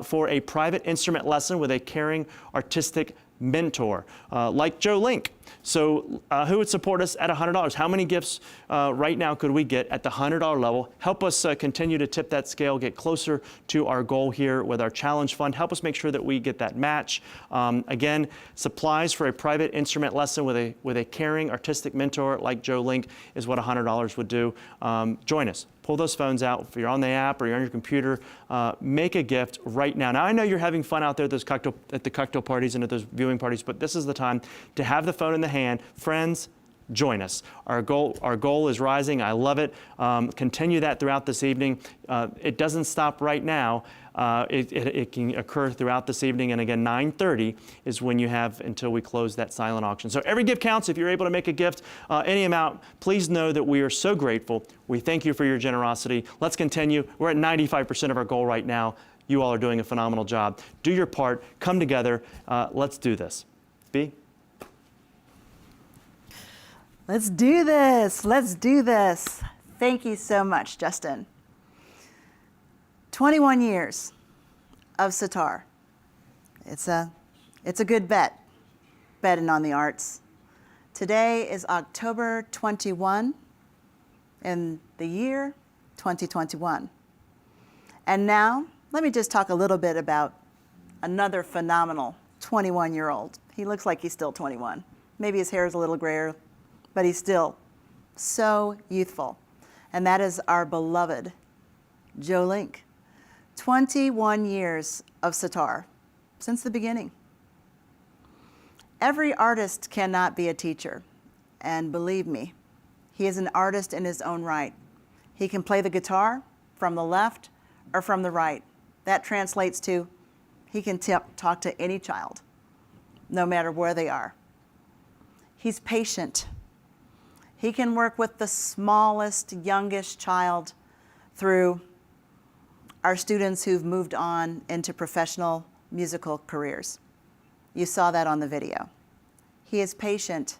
for a private instrument lesson with a caring artistic mentor, like Joe Link. So who would support us at $100? How many gifts right now could we get at the $100 level? Help us continue to tip that scale, get closer to our goal here with our challenge fund. Help us make sure that we get that match. Again, supplies for a private instrument lesson with a caring artistic mentor like Joe Link is what $100 would do. Join us. Pull those phones out. If you're on the app or you're on your computer, make a gift right now. Now, I know you're having fun out there at the cocktail parties and at those viewing parties, but this is the time to have the phone in the hand. Friends, join us. Our goal is rising. I love it. Continue that throughout this evening. It doesn't stop right now. It can occur throughout this evening, and again, 9:30 is when you have until we close that silent auction. So every gift counts. If you're able to make a gift, any amount, please know that we are so grateful. We thank you for your generosity. Let's continue. We're at 95% of our goal right now. You all are doing a phenomenal job. Do your part. Come together. Let's do this. B? Let's do this. Let's do this. Thank you so much, Justin. 21 years of Sitar. It's a good betting on the arts. Today is October 21 in the year 2021. And now, let me just talk a little bit about another phenomenal 21-year-old. He looks like he's still 21. Maybe his hair is a little grayer, but he's still so youthful. And that is our beloved Joe Link. 21 years of Sitar, since the beginning. Every artist cannot be a teacher, and believe me, he is an artist in his own right. He can play the guitar from the left or from the right. That translates to he can talk to any child, no matter where they are. He's patient. He can work with the smallest, youngest child through our students who've moved on into professional musical careers. You saw that on the video. He is patient,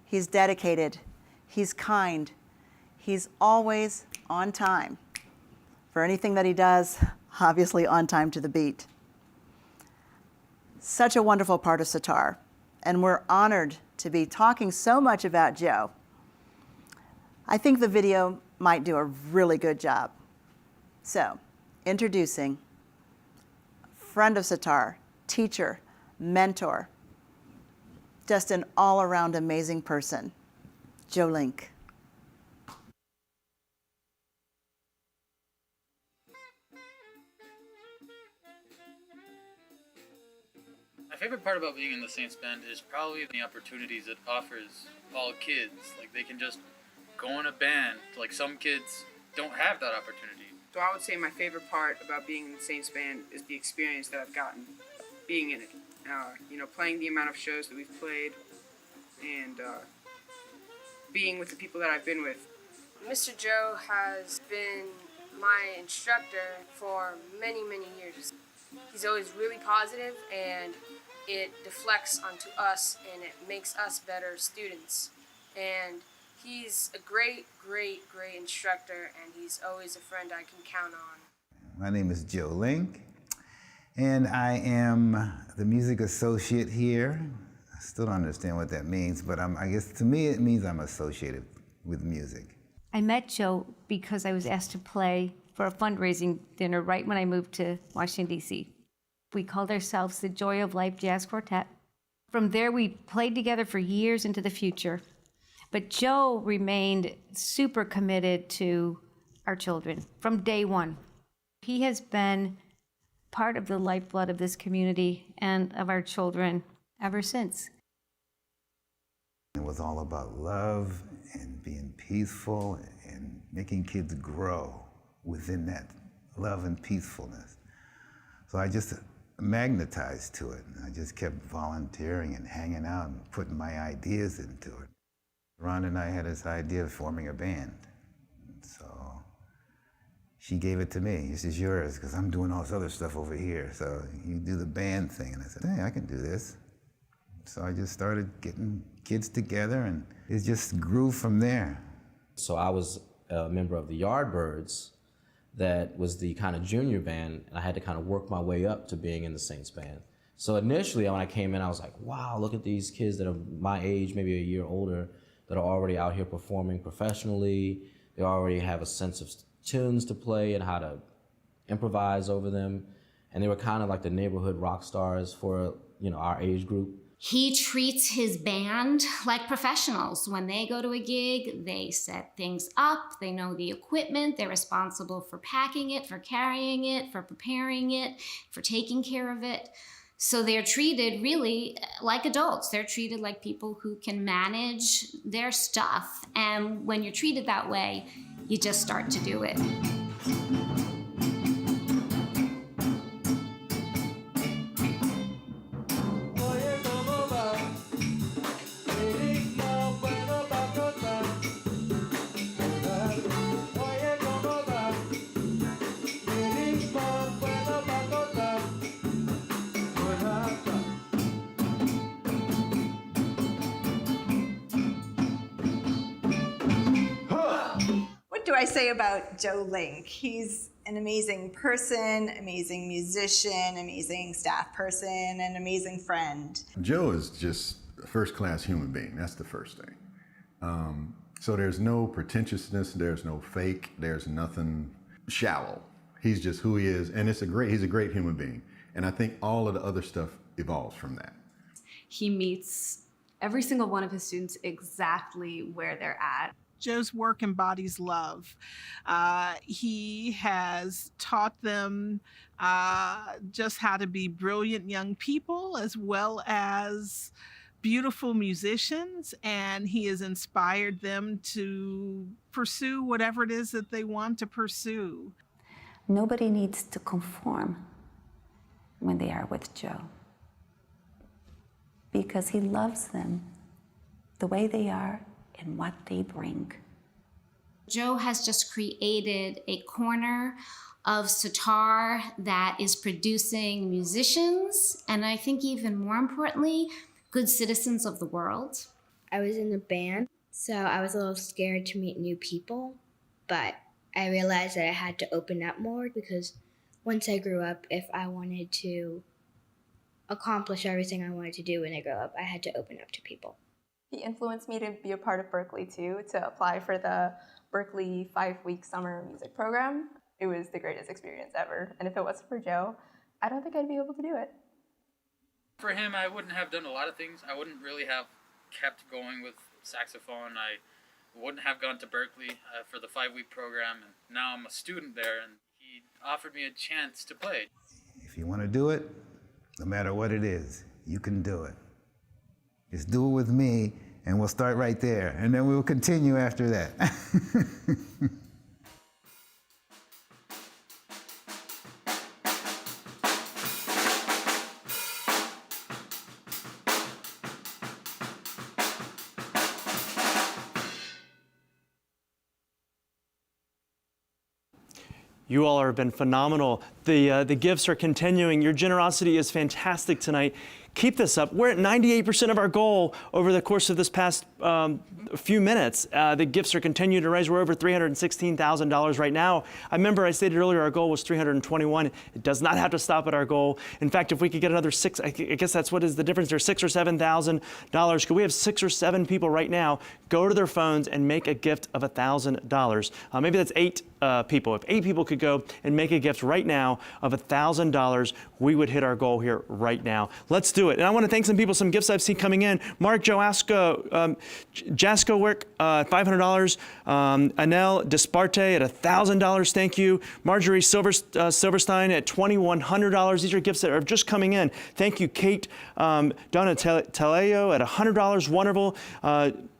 he's dedicated, he's kind, he's always on time. For anything that he does, obviously on time to the beat. Such a wonderful part of Sitar, and we're honored to be talking so much about Joe. I think the video might do a really good job. So, introducing friend of Sitar, teacher, mentor, just an all-around amazing person, Joe Link. My favorite part about being in the Saints Band is probably the opportunities it offers all kids. Like, they can just go in a band. Like, some kids don't have that opportunity. So I would say my favorite part about being in the Saints Band is the experience that I've gotten being in it. Playing the amount of shows that we've played and being with the people that I've been with. Mr. Joe has been my instructor for many, many years. He's always really positive, and it deflects onto us and it makes us better students. And he's a great instructor, and he's always a friend I can count on. My name is Joe Link, and I am the music associate here. I still don't understand what that means, but I guess to me it means I'm associated with music. I met Joe because I was asked to play for a fundraising dinner right when I moved to Washington, D.C. We called ourselves the Joy of Life Jazz Quartet. From there, we played together for years into the future. But Joe remained super committed to our children from day one. He has been part of the lifeblood of this community and of our children ever since. It was all about love and being peaceful and making kids grow within that love and peacefulness. So I just magnetized to it. I just kept volunteering and hanging out and putting my ideas into it. Rhonda and I had this idea of forming a band. So she gave it to me. This is yours, because I'm doing all this other stuff over here. So you do the band thing. And I said, hey, I can do this. So I just started getting kids together, and it just grew from there. So I was a member of the Yardbirds, that was the kind of junior band, and I had to kind of work my way up to being in the Saints band. So initially, when I came in, I was like, wow, look at these kids that are my age, maybe a year older, that are already out here performing professionally. They already have a sense of tunes to play and how to improvise over them. And they were kind of like the neighborhood rock stars for, our age group. He treats his band like professionals. When they go to a gig, they set things up, they know the equipment, they're responsible for packing it, for carrying it, for preparing it, for taking care of it. So they're treated really like adults. They're treated like people who can manage their stuff. And when you're treated that way, you just start to do it. What do I say about Joe Link? He's an amazing person, amazing musician, amazing staff person, and amazing friend. Joe is just a first-class human being. That's the first thing. So there's no pretentiousness, there's no fake, there's nothing shallow. He's just who he is, and he's a great human being. And I think all of the other stuff evolves from that. He meets every single one of his students exactly where they're at. Joe's work embodies love. He has taught them just how to be brilliant young people as well as beautiful musicians, and he has inspired them to pursue whatever it is that they want to pursue. Nobody needs to conform when they are with Joe, because he loves them the way they are and what they bring. Joe has just created a corner of Sitar that is producing musicians, and I think even more importantly, good citizens of the world. I was in a band, so I was a little scared to meet new people, but I realized that I had to open up more, because once I grew up, if I wanted to accomplish everything I wanted to do when I grow up, I had to open up to people. He influenced me to be a part of Berklee too, to apply for the Berklee 5-week summer music program. It was the greatest experience ever, and if it wasn't for Joe, I don't think I'd be able to do it. For him, I wouldn't have done a lot of things. I wouldn't really have kept going with saxophone. I wouldn't have gone to Berklee for the 5-week program, and now I'm a student there, and he offered me a chance to play. If you want to do it, no matter what it is, you can do it. Just do it with me, and we'll start right there, and then we'll continue after that. You all have been phenomenal. The gifts are continuing. Your generosity is fantastic tonight. keep this up. We're at 98% of our goal over the course of this past few minutes. The gifts are continuing to rise. We're over $316,000 right now. I remember I stated earlier our goal was $321. It does not have to stop at our goal. In fact, if we could get another I guess that's what is the difference there, $6,000 or $7,000. Could we have 6 or 7 people right now go to their phones and make a gift of $1,000? Maybe that's 8 people. If 8 people could go and make a gift right now of $1,000, we would hit our goal here right now. Let's do it. And I want to thank some people, some gifts I've seen coming in. Mark Jaskowick, $500. Anel Desparte at $1,000. Thank you. Marjorie Silverstein at $2,100. These are gifts that are just coming in. Thank you, Kate Donatello at $100. Wonderful.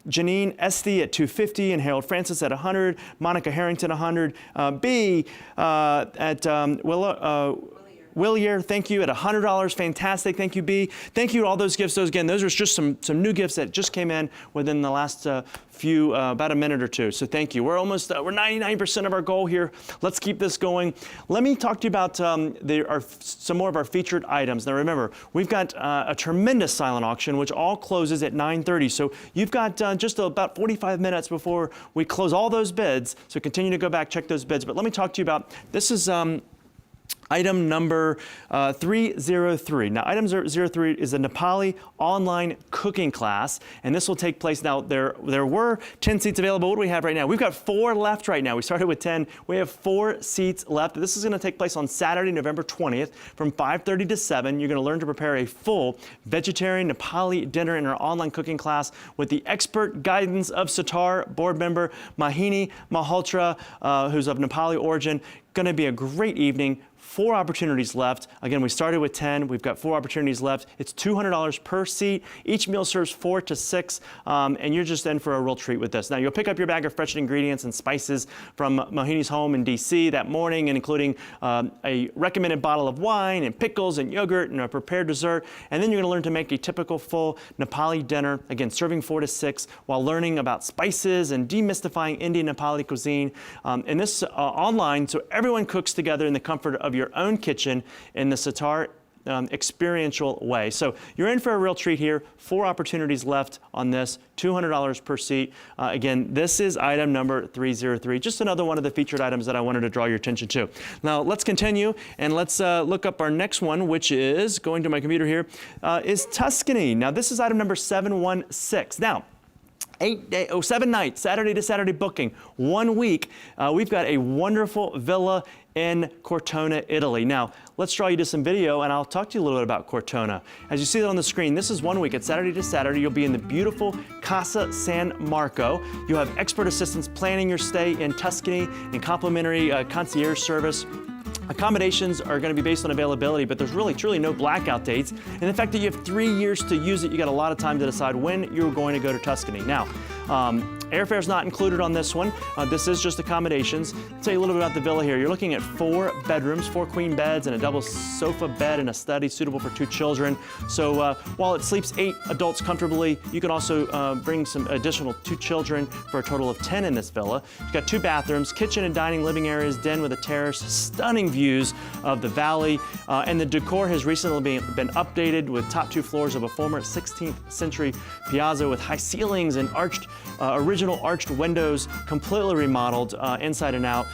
Janine Esty at $250 and Harold Francis at $100. Monica Harrington $100. B at Willier, thank you, at $100. Fantastic. Thank you, B. Thank you to all those gifts. Those are just some new gifts that just came in within the last about a minute or two. So thank you. We're 99% of our goal here. Let's keep this going. Let me talk to you about some more of our featured items. Now remember, we've got a tremendous silent auction, which all closes at 9:30. So you've got just about 45 minutes before we close all those bids. So continue to go back, check those bids. But let me talk to you about, this is item number 303. Now, item 03 is a Nepali online cooking class, and this will take place. Now, there were 10 seats available. What do we have right now? We've got 4 left right now. We started with 10. We have 4 seats left. This is going to take place on Saturday, November 20th from 5:30 to 7. You're going to learn to prepare a full vegetarian Nepali dinner in our online cooking class with the expert guidance of Sitar board member Mahini Malhotra, who's of Nepali origin. Going to be a great evening. 4 opportunities left. Again, we started with 10. We've got 4 opportunities left. It's $200 per seat. Each meal serves 4 to 6, and you're just in for a real treat with this. Now, you'll pick up your bag of fresh ingredients and spices from Mohini's home in D.C. that morning, and including a recommended bottle of wine and pickles and yogurt and a prepared dessert. And then you're going to learn to make a typical full Nepali dinner, again, serving 4 to 6, while learning about spices and demystifying Indian Nepali cuisine. And this online, so everyone cooks together in the comfort of your own kitchen in the Sitar experiential way. So you're in for a real treat here. 4 opportunities left on this, $200 per seat. Again, this is item number 303. Just another one of the featured items that I wanted to draw your attention to. Now let's continue and let's look up our next one, which is, going to my computer here, is Tuscany. Now this is item number 716. Now, 7 nights, Saturday to Saturday booking, 1 week. We've got a wonderful villa in Cortona, Italy. Now, let's draw you to some video and I'll talk to you a little bit about Cortona. As you see that on the screen, this is 1 week. It's Saturday to Saturday. You'll be in the beautiful Casa San Marco. You'll have expert assistance planning your stay in Tuscany and complimentary concierge service. Accommodations are going to be based on availability, but there's really, truly no blackout dates. And the fact that you have 3 years to use it, you got a lot of time to decide when you're going to go to Tuscany. Now, airfare is not included on this one. This is just accommodations. I'll tell you a little bit about the villa here. You're looking at 4 bedrooms, 4 queen beds, and a double sofa bed and a study suitable for 2 children. So while it sleeps 8 adults comfortably, you can also bring some additional 2 children for a total of 10 in this villa. You've got 2 bathrooms, kitchen and dining, living areas, den with a terrace, stunning views of the valley, and the decor has recently been updated with top 2 floors of a former 16th century piazza with high ceilings and original arched windows, completely remodeled inside and out.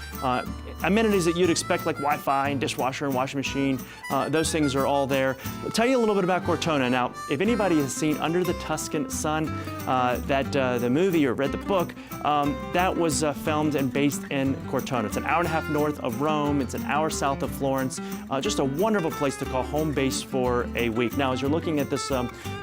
Amenities that you'd expect, like Wi-Fi and dishwasher and washing machine, those things are all there. I'll tell you a little bit about Cortona. Now, if anybody has seen Under the Tuscan Sun, the movie or read the book, that was filmed and based in Cortona. It's an hour and a half north of Rome. It's an hour south of Florence. Just a wonderful place to call home base for a week. Now, as you're looking at this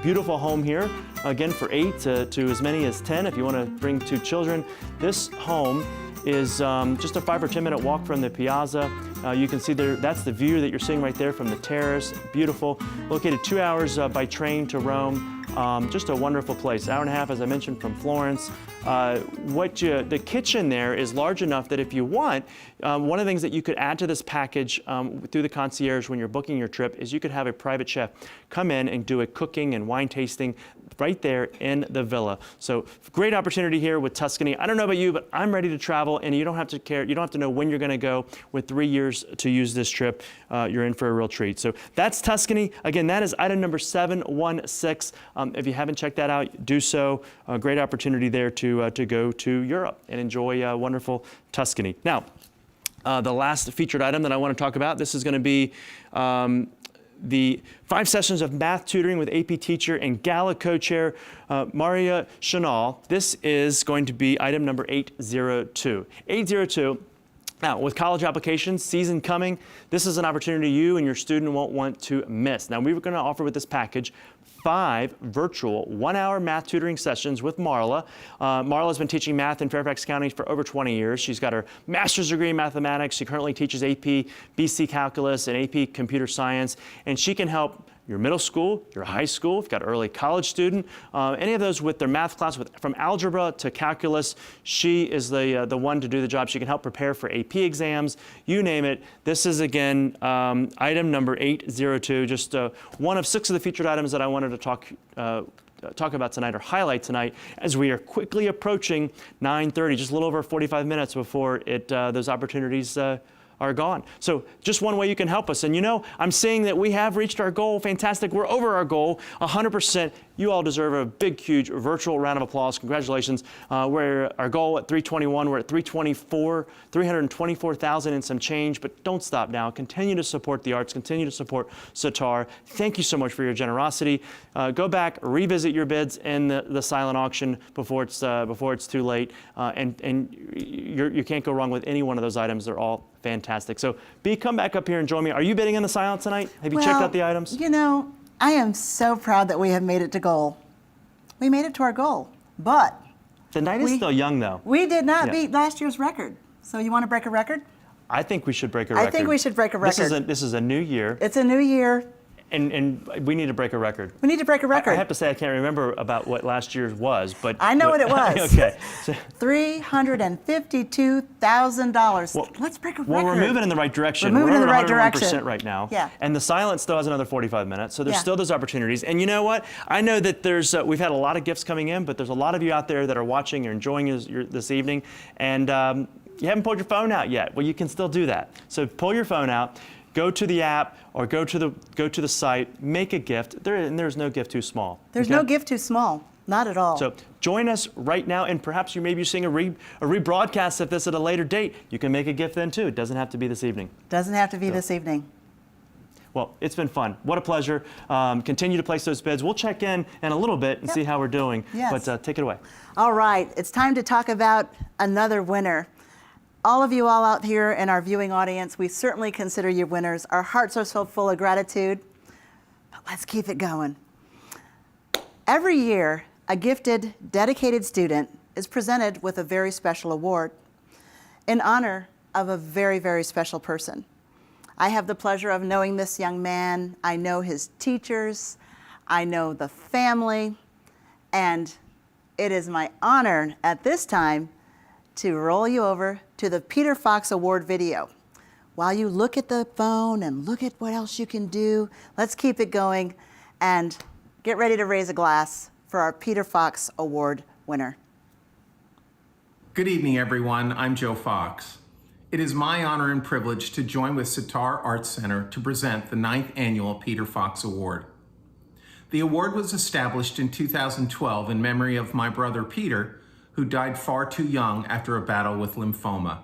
beautiful home here, again, for 8 to as many as 10, if you want to bring 2 children, this home is just a 5 or 10 minute walk from the piazza. You can see there, that's the view that you're seeing right there from the terrace. Beautiful. Located 2 hours by train to Rome. Just a wonderful place. Hour and a half, as I mentioned, from Florence. The kitchen there is large enough that if you want, one of the things that you could add to this package through the concierge when you're booking your trip is you could have a private chef come in and do a cooking and wine tasting right there in the villa. So great opportunity here with Tuscany. I don't know about you, but I'm ready to travel, and you don't have to care. You don't have to know when you're going to go. With 3 years to use this trip, you're in for a real treat. So that's Tuscany. Again, that is item number 716. If you haven't checked that out, do so. A great opportunity there to go to Europe and enjoy wonderful Tuscany. Now, the last featured item that I want to talk about, this is going to be the 5 sessions of math tutoring with AP teacher and Gala co-chair Maria Chanel. This is going to be item number 802. 802. Now, with college applications season coming, this is an opportunity you and your student won't want to miss. Now, we were going to offer with this package 5 virtual 1-hour math tutoring sessions with Marla. Marla's been teaching math in Fairfax County for over 20 years. She's got her master's degree in mathematics. She currently teaches AP BC Calculus and AP Computer Science, and she can help your middle school, your high school, if you've got an early college student, any of those with their math class, from algebra to calculus. She is the one to do the job. She can help prepare for AP exams, you name it. This is, again, item number 802, just one of 6 of the featured items that I wanted to talk about tonight, or highlight tonight, as we are quickly approaching 9:30, just a little over 45 minutes before those opportunities are gone. So just one way you can help us. And you know, I'm seeing that we have reached our goal. Fantastic. We're over our goal 100%. You all deserve a big, huge virtual round of applause. Congratulations. We're our goal at 321. We're at 324,000 and some change. But don't stop now. Continue to support the arts. Continue to support Sitar. Thank you so much for your generosity. Go back, revisit your bids in the silent auction before it's too late. And you can't go wrong with any one of those items. They're all fantastic. So, B, come back up here and join me. Are you bidding in the silent tonight? Have you checked out the items? You know, I am so proud that we have made it to goal. We made it to our goal, but the night is still young, though. We did not beat last year's record. So you want to break a record? I think we should break a record. I think we should break a record. This is a new year. It's a new year. And we need to break a record. We need to break a record. I have to say I can't remember about what last year's was, but I know what it was. Okay. $352,000. Well, let's break a record. Well, we're moving in the right direction. We're moving in the right over 101% direction right now. Yeah. And the silent still has another 45 minutes, so there's still those opportunities. And you know what? I know that there's we've had a lot of gifts coming in, but there's a lot of you out there that are watching or enjoying this evening, and you haven't pulled your phone out yet. Well, you can still do that. So pull your phone out. Go to the app or go to the site, make a gift. There's no gift too small. There's no gift too small, not at all. So join us right now, and perhaps maybe seeing a rebroadcast of this at a later date. You can make a gift then too. It doesn't have to be this evening. Doesn't have to be this evening. Well, it's been fun. What a pleasure. Continue to place those bids. We'll check in a little bit and see how we're doing. Yes. But take it away. All right, it's time to talk about another winner. All of you all out here in our viewing audience, we certainly consider you winners. Our hearts are so full of gratitude, but let's keep it going. Every year, a gifted, dedicated student is presented with a very special award in honor of a very, very special person. I have the pleasure of knowing this young man. I know his teachers. I know the family. And it is my honor at this time to roll you over to the Peter Fox Award video. While you look at the phone and look at what else you can do, let's keep it going and get ready to raise a glass for our Peter Fox Award winner. Good evening, everyone. I'm Joe Fox. It is my honor and privilege to join with Sitar Arts Center to present the 9th Annual Peter Fox Award. The award was established in 2012 in memory of my brother Peter, who died far too young after a battle with lymphoma.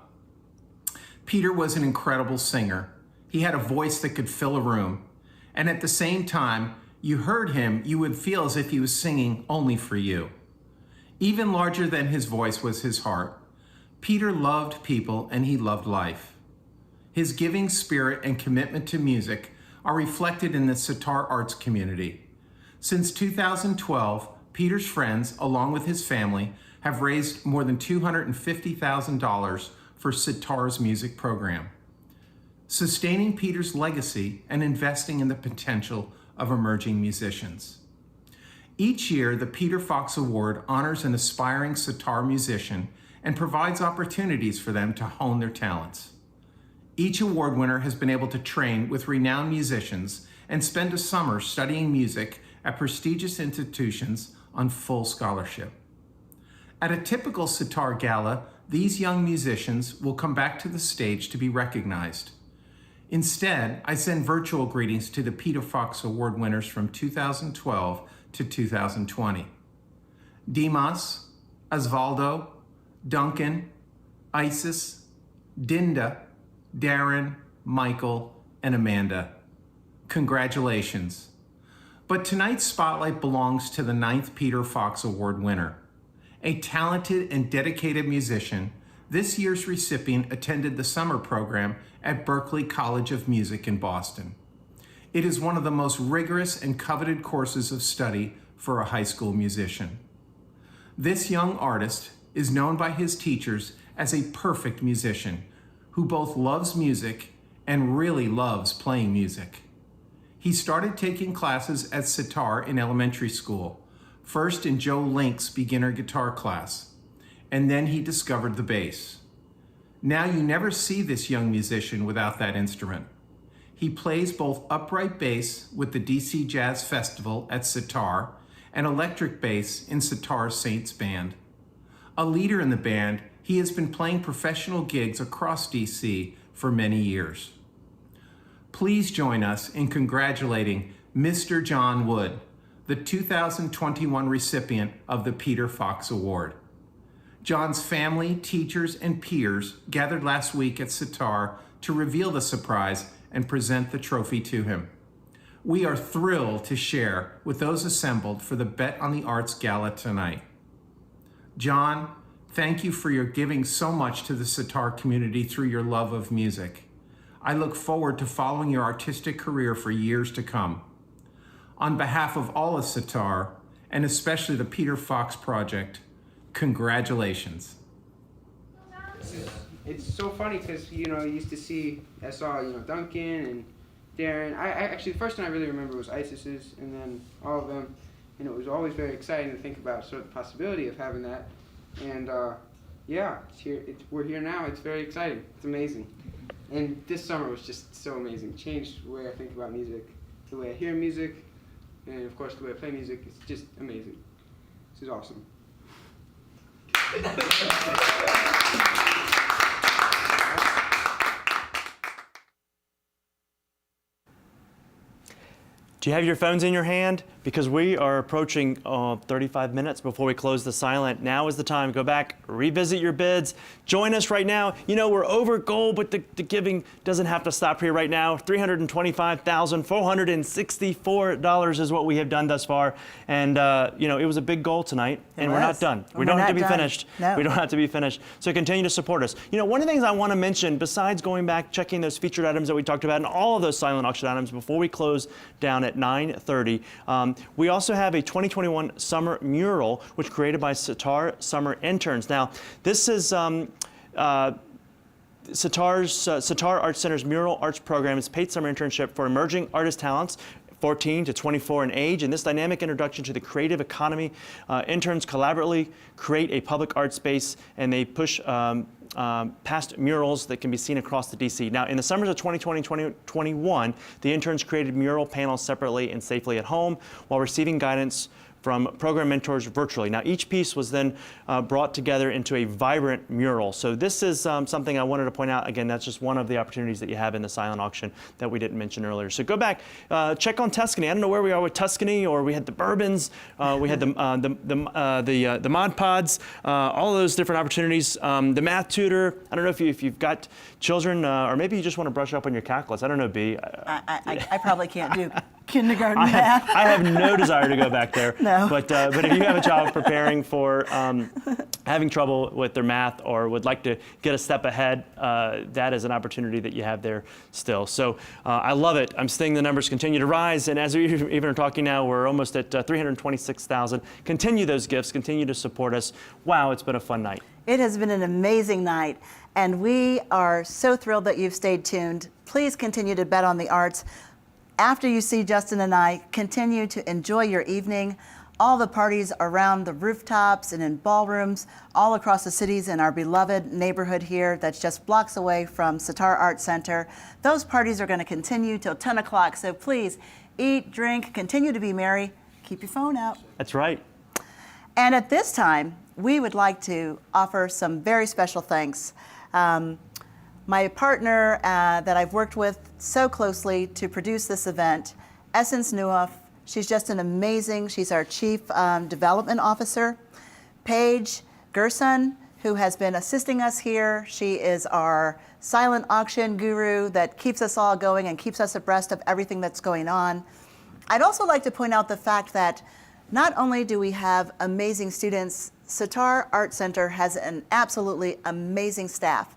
Peter was an incredible singer. He had a voice that could fill a room. And at the same time, you heard him, you would feel as if he was singing only for you. Even larger than his voice was his heart. Peter loved people and he loved life. His giving spirit and commitment to music are reflected in the Sitar Arts community. Since 2012, Peter's friends, along with his family, have raised more than $250,000 for Sitar's music program, sustaining Peter's legacy and investing in the potential of emerging musicians. Each year, the Peter Fox Award honors an aspiring sitar musician and provides opportunities for them to hone their talents. Each award winner has been able to train with renowned musicians and spend a summer studying music at prestigious institutions on full scholarship. At a typical sitar gala, these young musicians will come back to the stage to be recognized. Instead, I send virtual greetings to the Peter Fox Award winners from 2012 to 2020. Dimas, Osvaldo, Duncan, Isis, Dinda, Darren, Michael, and Amanda. Congratulations. But tonight's spotlight belongs to the 9th Peter Fox Award winner. A talented and dedicated musician, this year's recipient attended the summer program at Berklee College of Music in Boston. It is one of the most rigorous and coveted courses of study for a high school musician. This young artist is known by his teachers as a perfect musician who both loves music and really loves playing music. He started taking classes at sitar in elementary school, first in Joe Link's beginner guitar class, and then he discovered the bass. Now you never see this young musician without that instrument. He plays both upright bass with the DC Jazz Festival at Sitar and electric bass in Sitar Saints Band. A leader in the band, he has been playing professional gigs across DC for many years. Please join us in congratulating Mr. John Wood, the 2021 recipient of the Peter Fox Award. John's family, teachers, and peers gathered last week at Sitar to reveal the surprise and present the trophy to him. We are thrilled to share with those assembled for the Bet on the Arts Gala tonight. John, thank you for your giving so much to the sitar community through your love of music. I look forward to following your artistic career for years to come. On behalf of all of Sitar, and especially the Peter Fox Project, congratulations. It's so funny because, I saw, Duncan and Darren. I actually, the first one I really remember was Isis's, and then all of them. And it was always very exciting to think about sort of the possibility of having that. And it's here. We're here now. It's very exciting. It's amazing. And this summer was just so amazing. It changed the way I think about music, the way I hear music, and of course the way I play music. It's just amazing. This is awesome. Do you have your phones in your hand? Because we are approaching 35 minutes before we close the silent. Now is the time. Go back, revisit your bids. Join us right now. We're over goal, but the giving doesn't have to stop here right now. $325,464 is what we have done thus far. And, it was a big goal tonight, and we're not done. We don't have to be finished. No. We don't have to be finished. So continue to support us. One of the things I want to mention, besides going back, checking those featured items that we talked about and all of those silent auction items before we close down at 9:30, we also have a 2021 summer mural, which created by Sitar Summer Interns. Now, this is Sitar Arts Center's Mural Arts Program is paid summer internship for emerging artist talents 14 to 24 in age. In this dynamic introduction to the creative economy, interns collaboratively create a public art space, and they push past murals that can be seen across the DC. Now, in the summers of 2020 and 2021, the interns created mural panels separately and safely at home while receiving guidance from program mentors virtually. Now, each piece was then brought together into a vibrant mural. So this is something I wanted to point out. Again, that's just one of the opportunities that you have in the silent auction that we didn't mention earlier. So go back, check on Tuscany. I don't know where we are with Tuscany, or we had the bourbons, we had the Mod Pods, all of those different opportunities. The math tutor. I don't know if you've got children, or maybe you just want to brush up on your calculus. I don't know, B. I probably can't do kindergarten math. I have no desire to go back there. No. But if you have a child preparing for having trouble with their math or would like to get a step ahead, that is an opportunity that you have there still. So I love it. I'm seeing the numbers continue to rise, and as we even are talking now, we're almost at 326,000. Continue those gifts. Continue to support us. Wow, it's been a fun night. It has been an amazing night, and we are so thrilled that you've stayed tuned. Please continue to bet on the arts. After you see Justin and I, continue to enjoy your evening. all the parties around the rooftops and in ballrooms all across the cities in our beloved neighborhood here that's just blocks away from Sitar Arts Center. Those parties are going to continue till 10 o'clock, so please eat, drink, continue to be merry, keep your phone out. That's right. And at this time, we would like to offer some very special thanks. My partner that I've worked with so closely to produce this event, Essence Newhoff, she's just an amazing, she's our Chief Development Officer. Paige Gerson, who has been assisting us here. She is our silent auction guru that keeps us all going and keeps us abreast of everything that's going on. I'd also like to point out the fact that not only do we have amazing students, Sitar Arts Center has an absolutely amazing staff.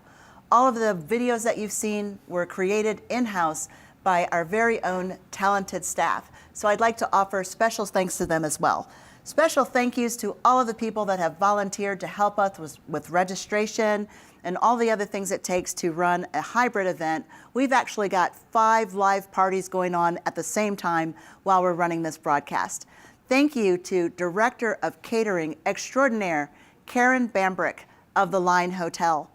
All of the videos that you've seen were created in-house by our very own talented staff. So I'd like to offer special thanks to them as well. Special thank yous to all of the people that have volunteered to help us with registration and all the other things it takes to run a hybrid event. We've actually got 5 live parties going on at the same time while we're running this broadcast. Thank you to Director of Catering Extraordinaire, Karen Bambrick of the Line Hotel.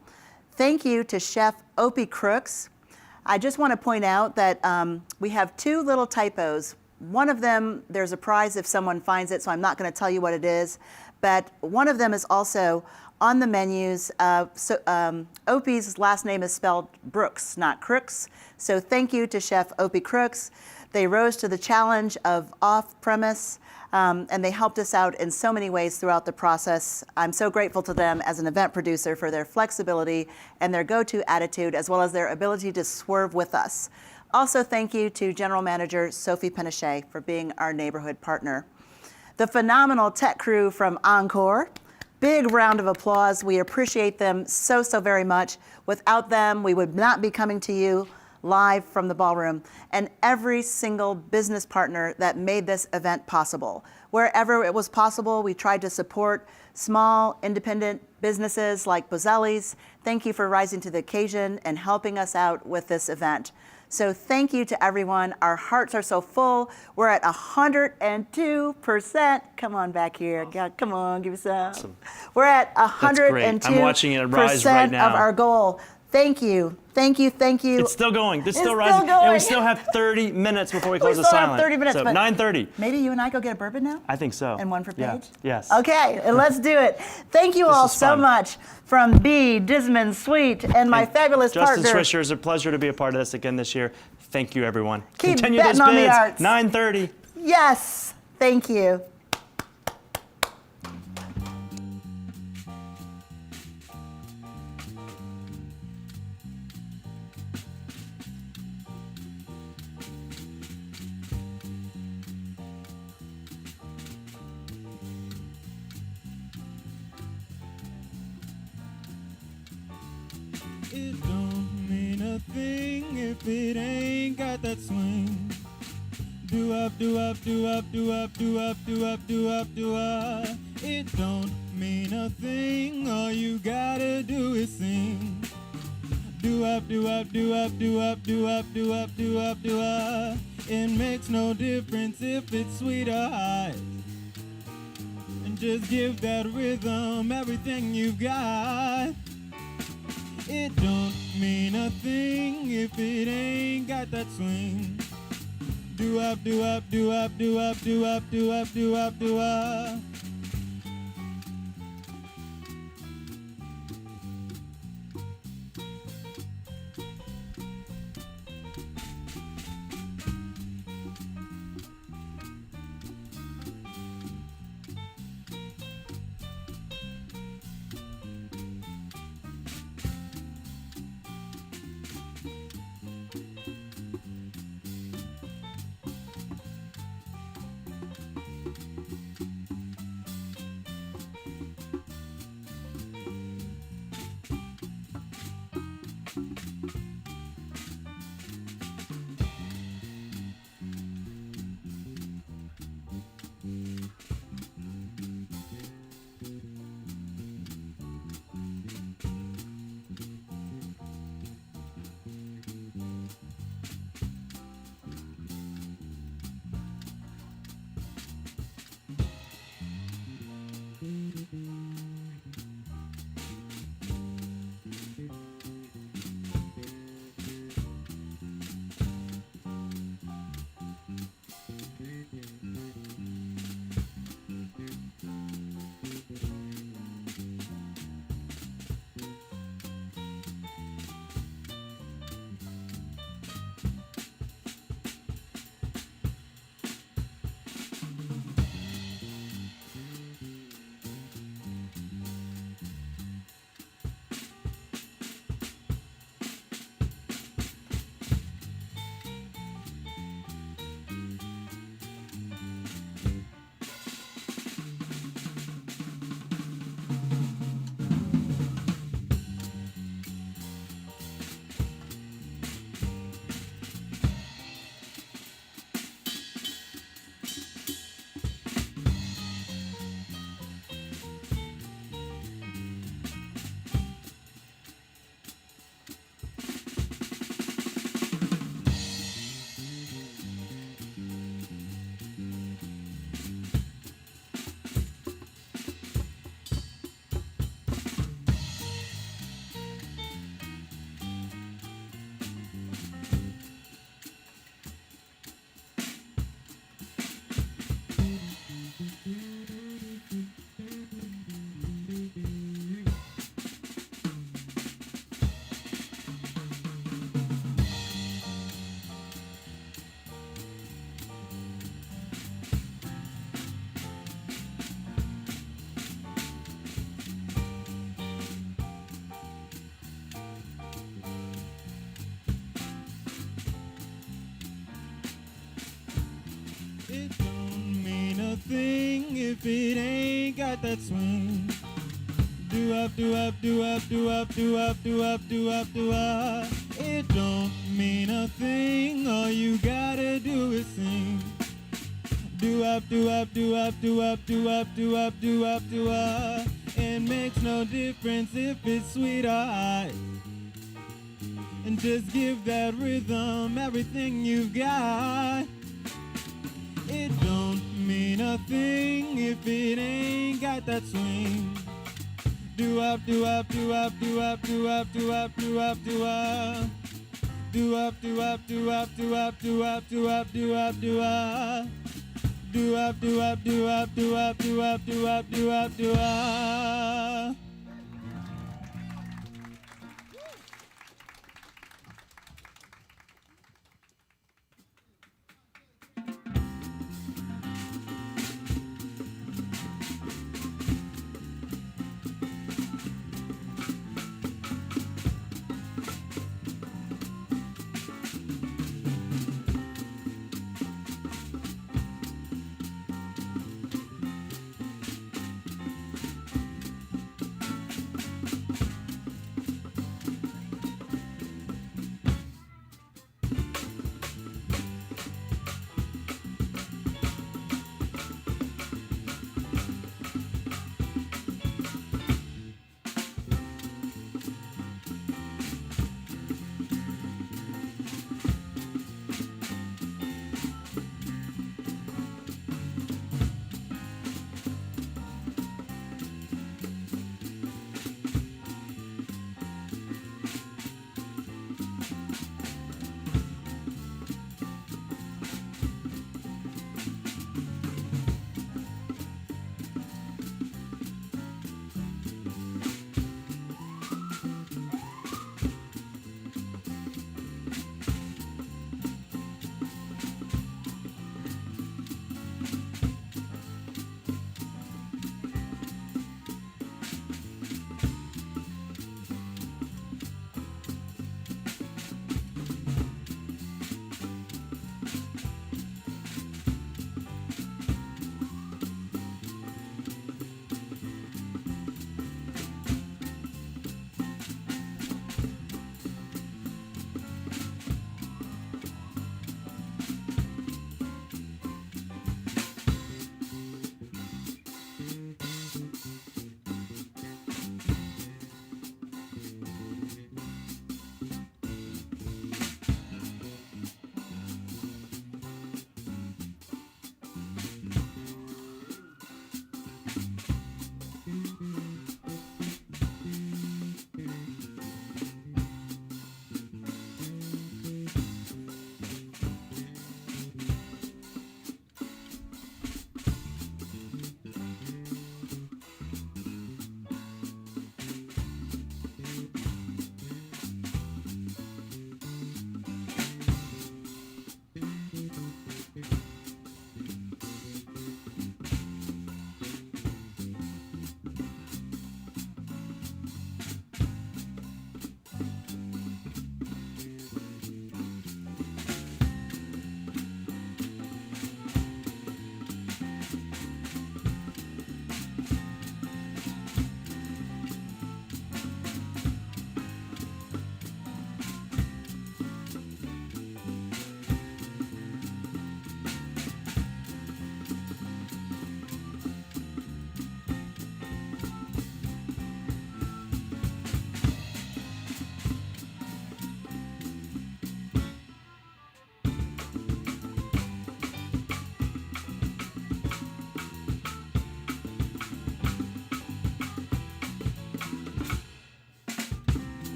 Thank you to Chef Opie Crooks. I just want to point out that we have 2 little typos. One of them, there's a prize if someone finds it, so I'm not going to tell you what it is. But one of them is also on the menus. Opie's last name is spelled Brooks, not Crooks. So thank you to Chef Opie Crooks. They rose to the challenge of off-premise, and they helped us out in so many ways throughout the process. I'm so grateful to them as an event producer for their flexibility and their go-to attitude, as well as their ability to swerve with us. Also, thank you to General Manager Sophie Pinochet for being our neighborhood partner. The phenomenal tech crew from Encore, big round of applause. We appreciate them so, so very much. Without them, we would not be coming to you live from the ballroom. And every single business partner that made this event possible. Wherever it was possible, we tried to support small, independent businesses like Bozelli's. Thank you for rising to the occasion and helping us out with this event. So thank you to everyone. Our hearts are so full. We're at 102%. Come on back here. Come on, give us some. Awesome. We're at 102% I'm watching it rise right now. of our goal. Thank you. Thank you. Thank you. It's still going. It's still rising. rising. And we still have 30 minutes before we close the silent. We still have 30 minutes. So but 9:30. Maybe you and I go get a bourbon now? I think so. And one for Paige? Yeah. Yes. Okay, and let's do it. Thank you all so fun. much from B. Dismond Sweet and my fabulous Justin partner. Swisher, it's a pleasure to be a part of this again this year. Thank you, everyone. Keep Continue betting those on the bids. arts. 9:30. Yes. Thank you. It don't mean a thing if it ain't got that swing. Do up, do up, do up, do up, do up, do up, do up, do up. It don't mean a thing. All you gotta do is sing. Do up, do up, do up, do up, do up, do up, do up, do up. It makes no difference if it's sweet or high. And just give that rhythm everything you've got. It don't mean a thing if it ain't got that swing. Do up, do up, do up, do up, do up, do up, do up, do up. nothing if it ain't got that swing. Do up, do up, do up, do up, do up, do up, do up, do up. It don't mean a thing, all you gotta do is sing. Do up, do up, do up, do up, do up, do up, do up, do up. It makes no difference if it's sweet or hot. And just give that rhythm everything you've got. It don't mean a thing if it ain't got that swing. Do up, do up, do up, do up, do up, do up, do up, do up. Do up, do up, do up, do up, do up, do up, do up, do up. Do up, do up, do up, do up, do up, do up, do up, do up.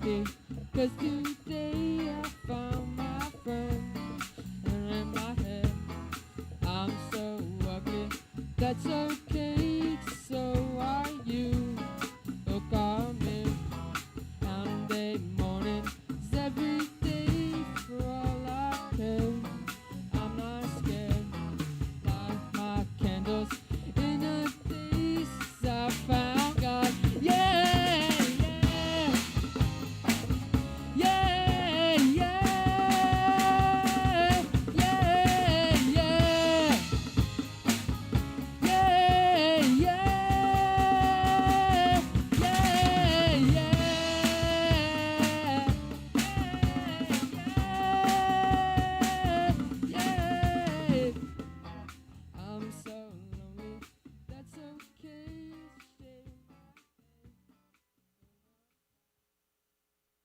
lucky, 'cause today I found my friend. And in my head, I'm so ugly. That's okay, so are you. Oh, call me Monday morning. It's every day for all I care. I'm not scared. Light my candles.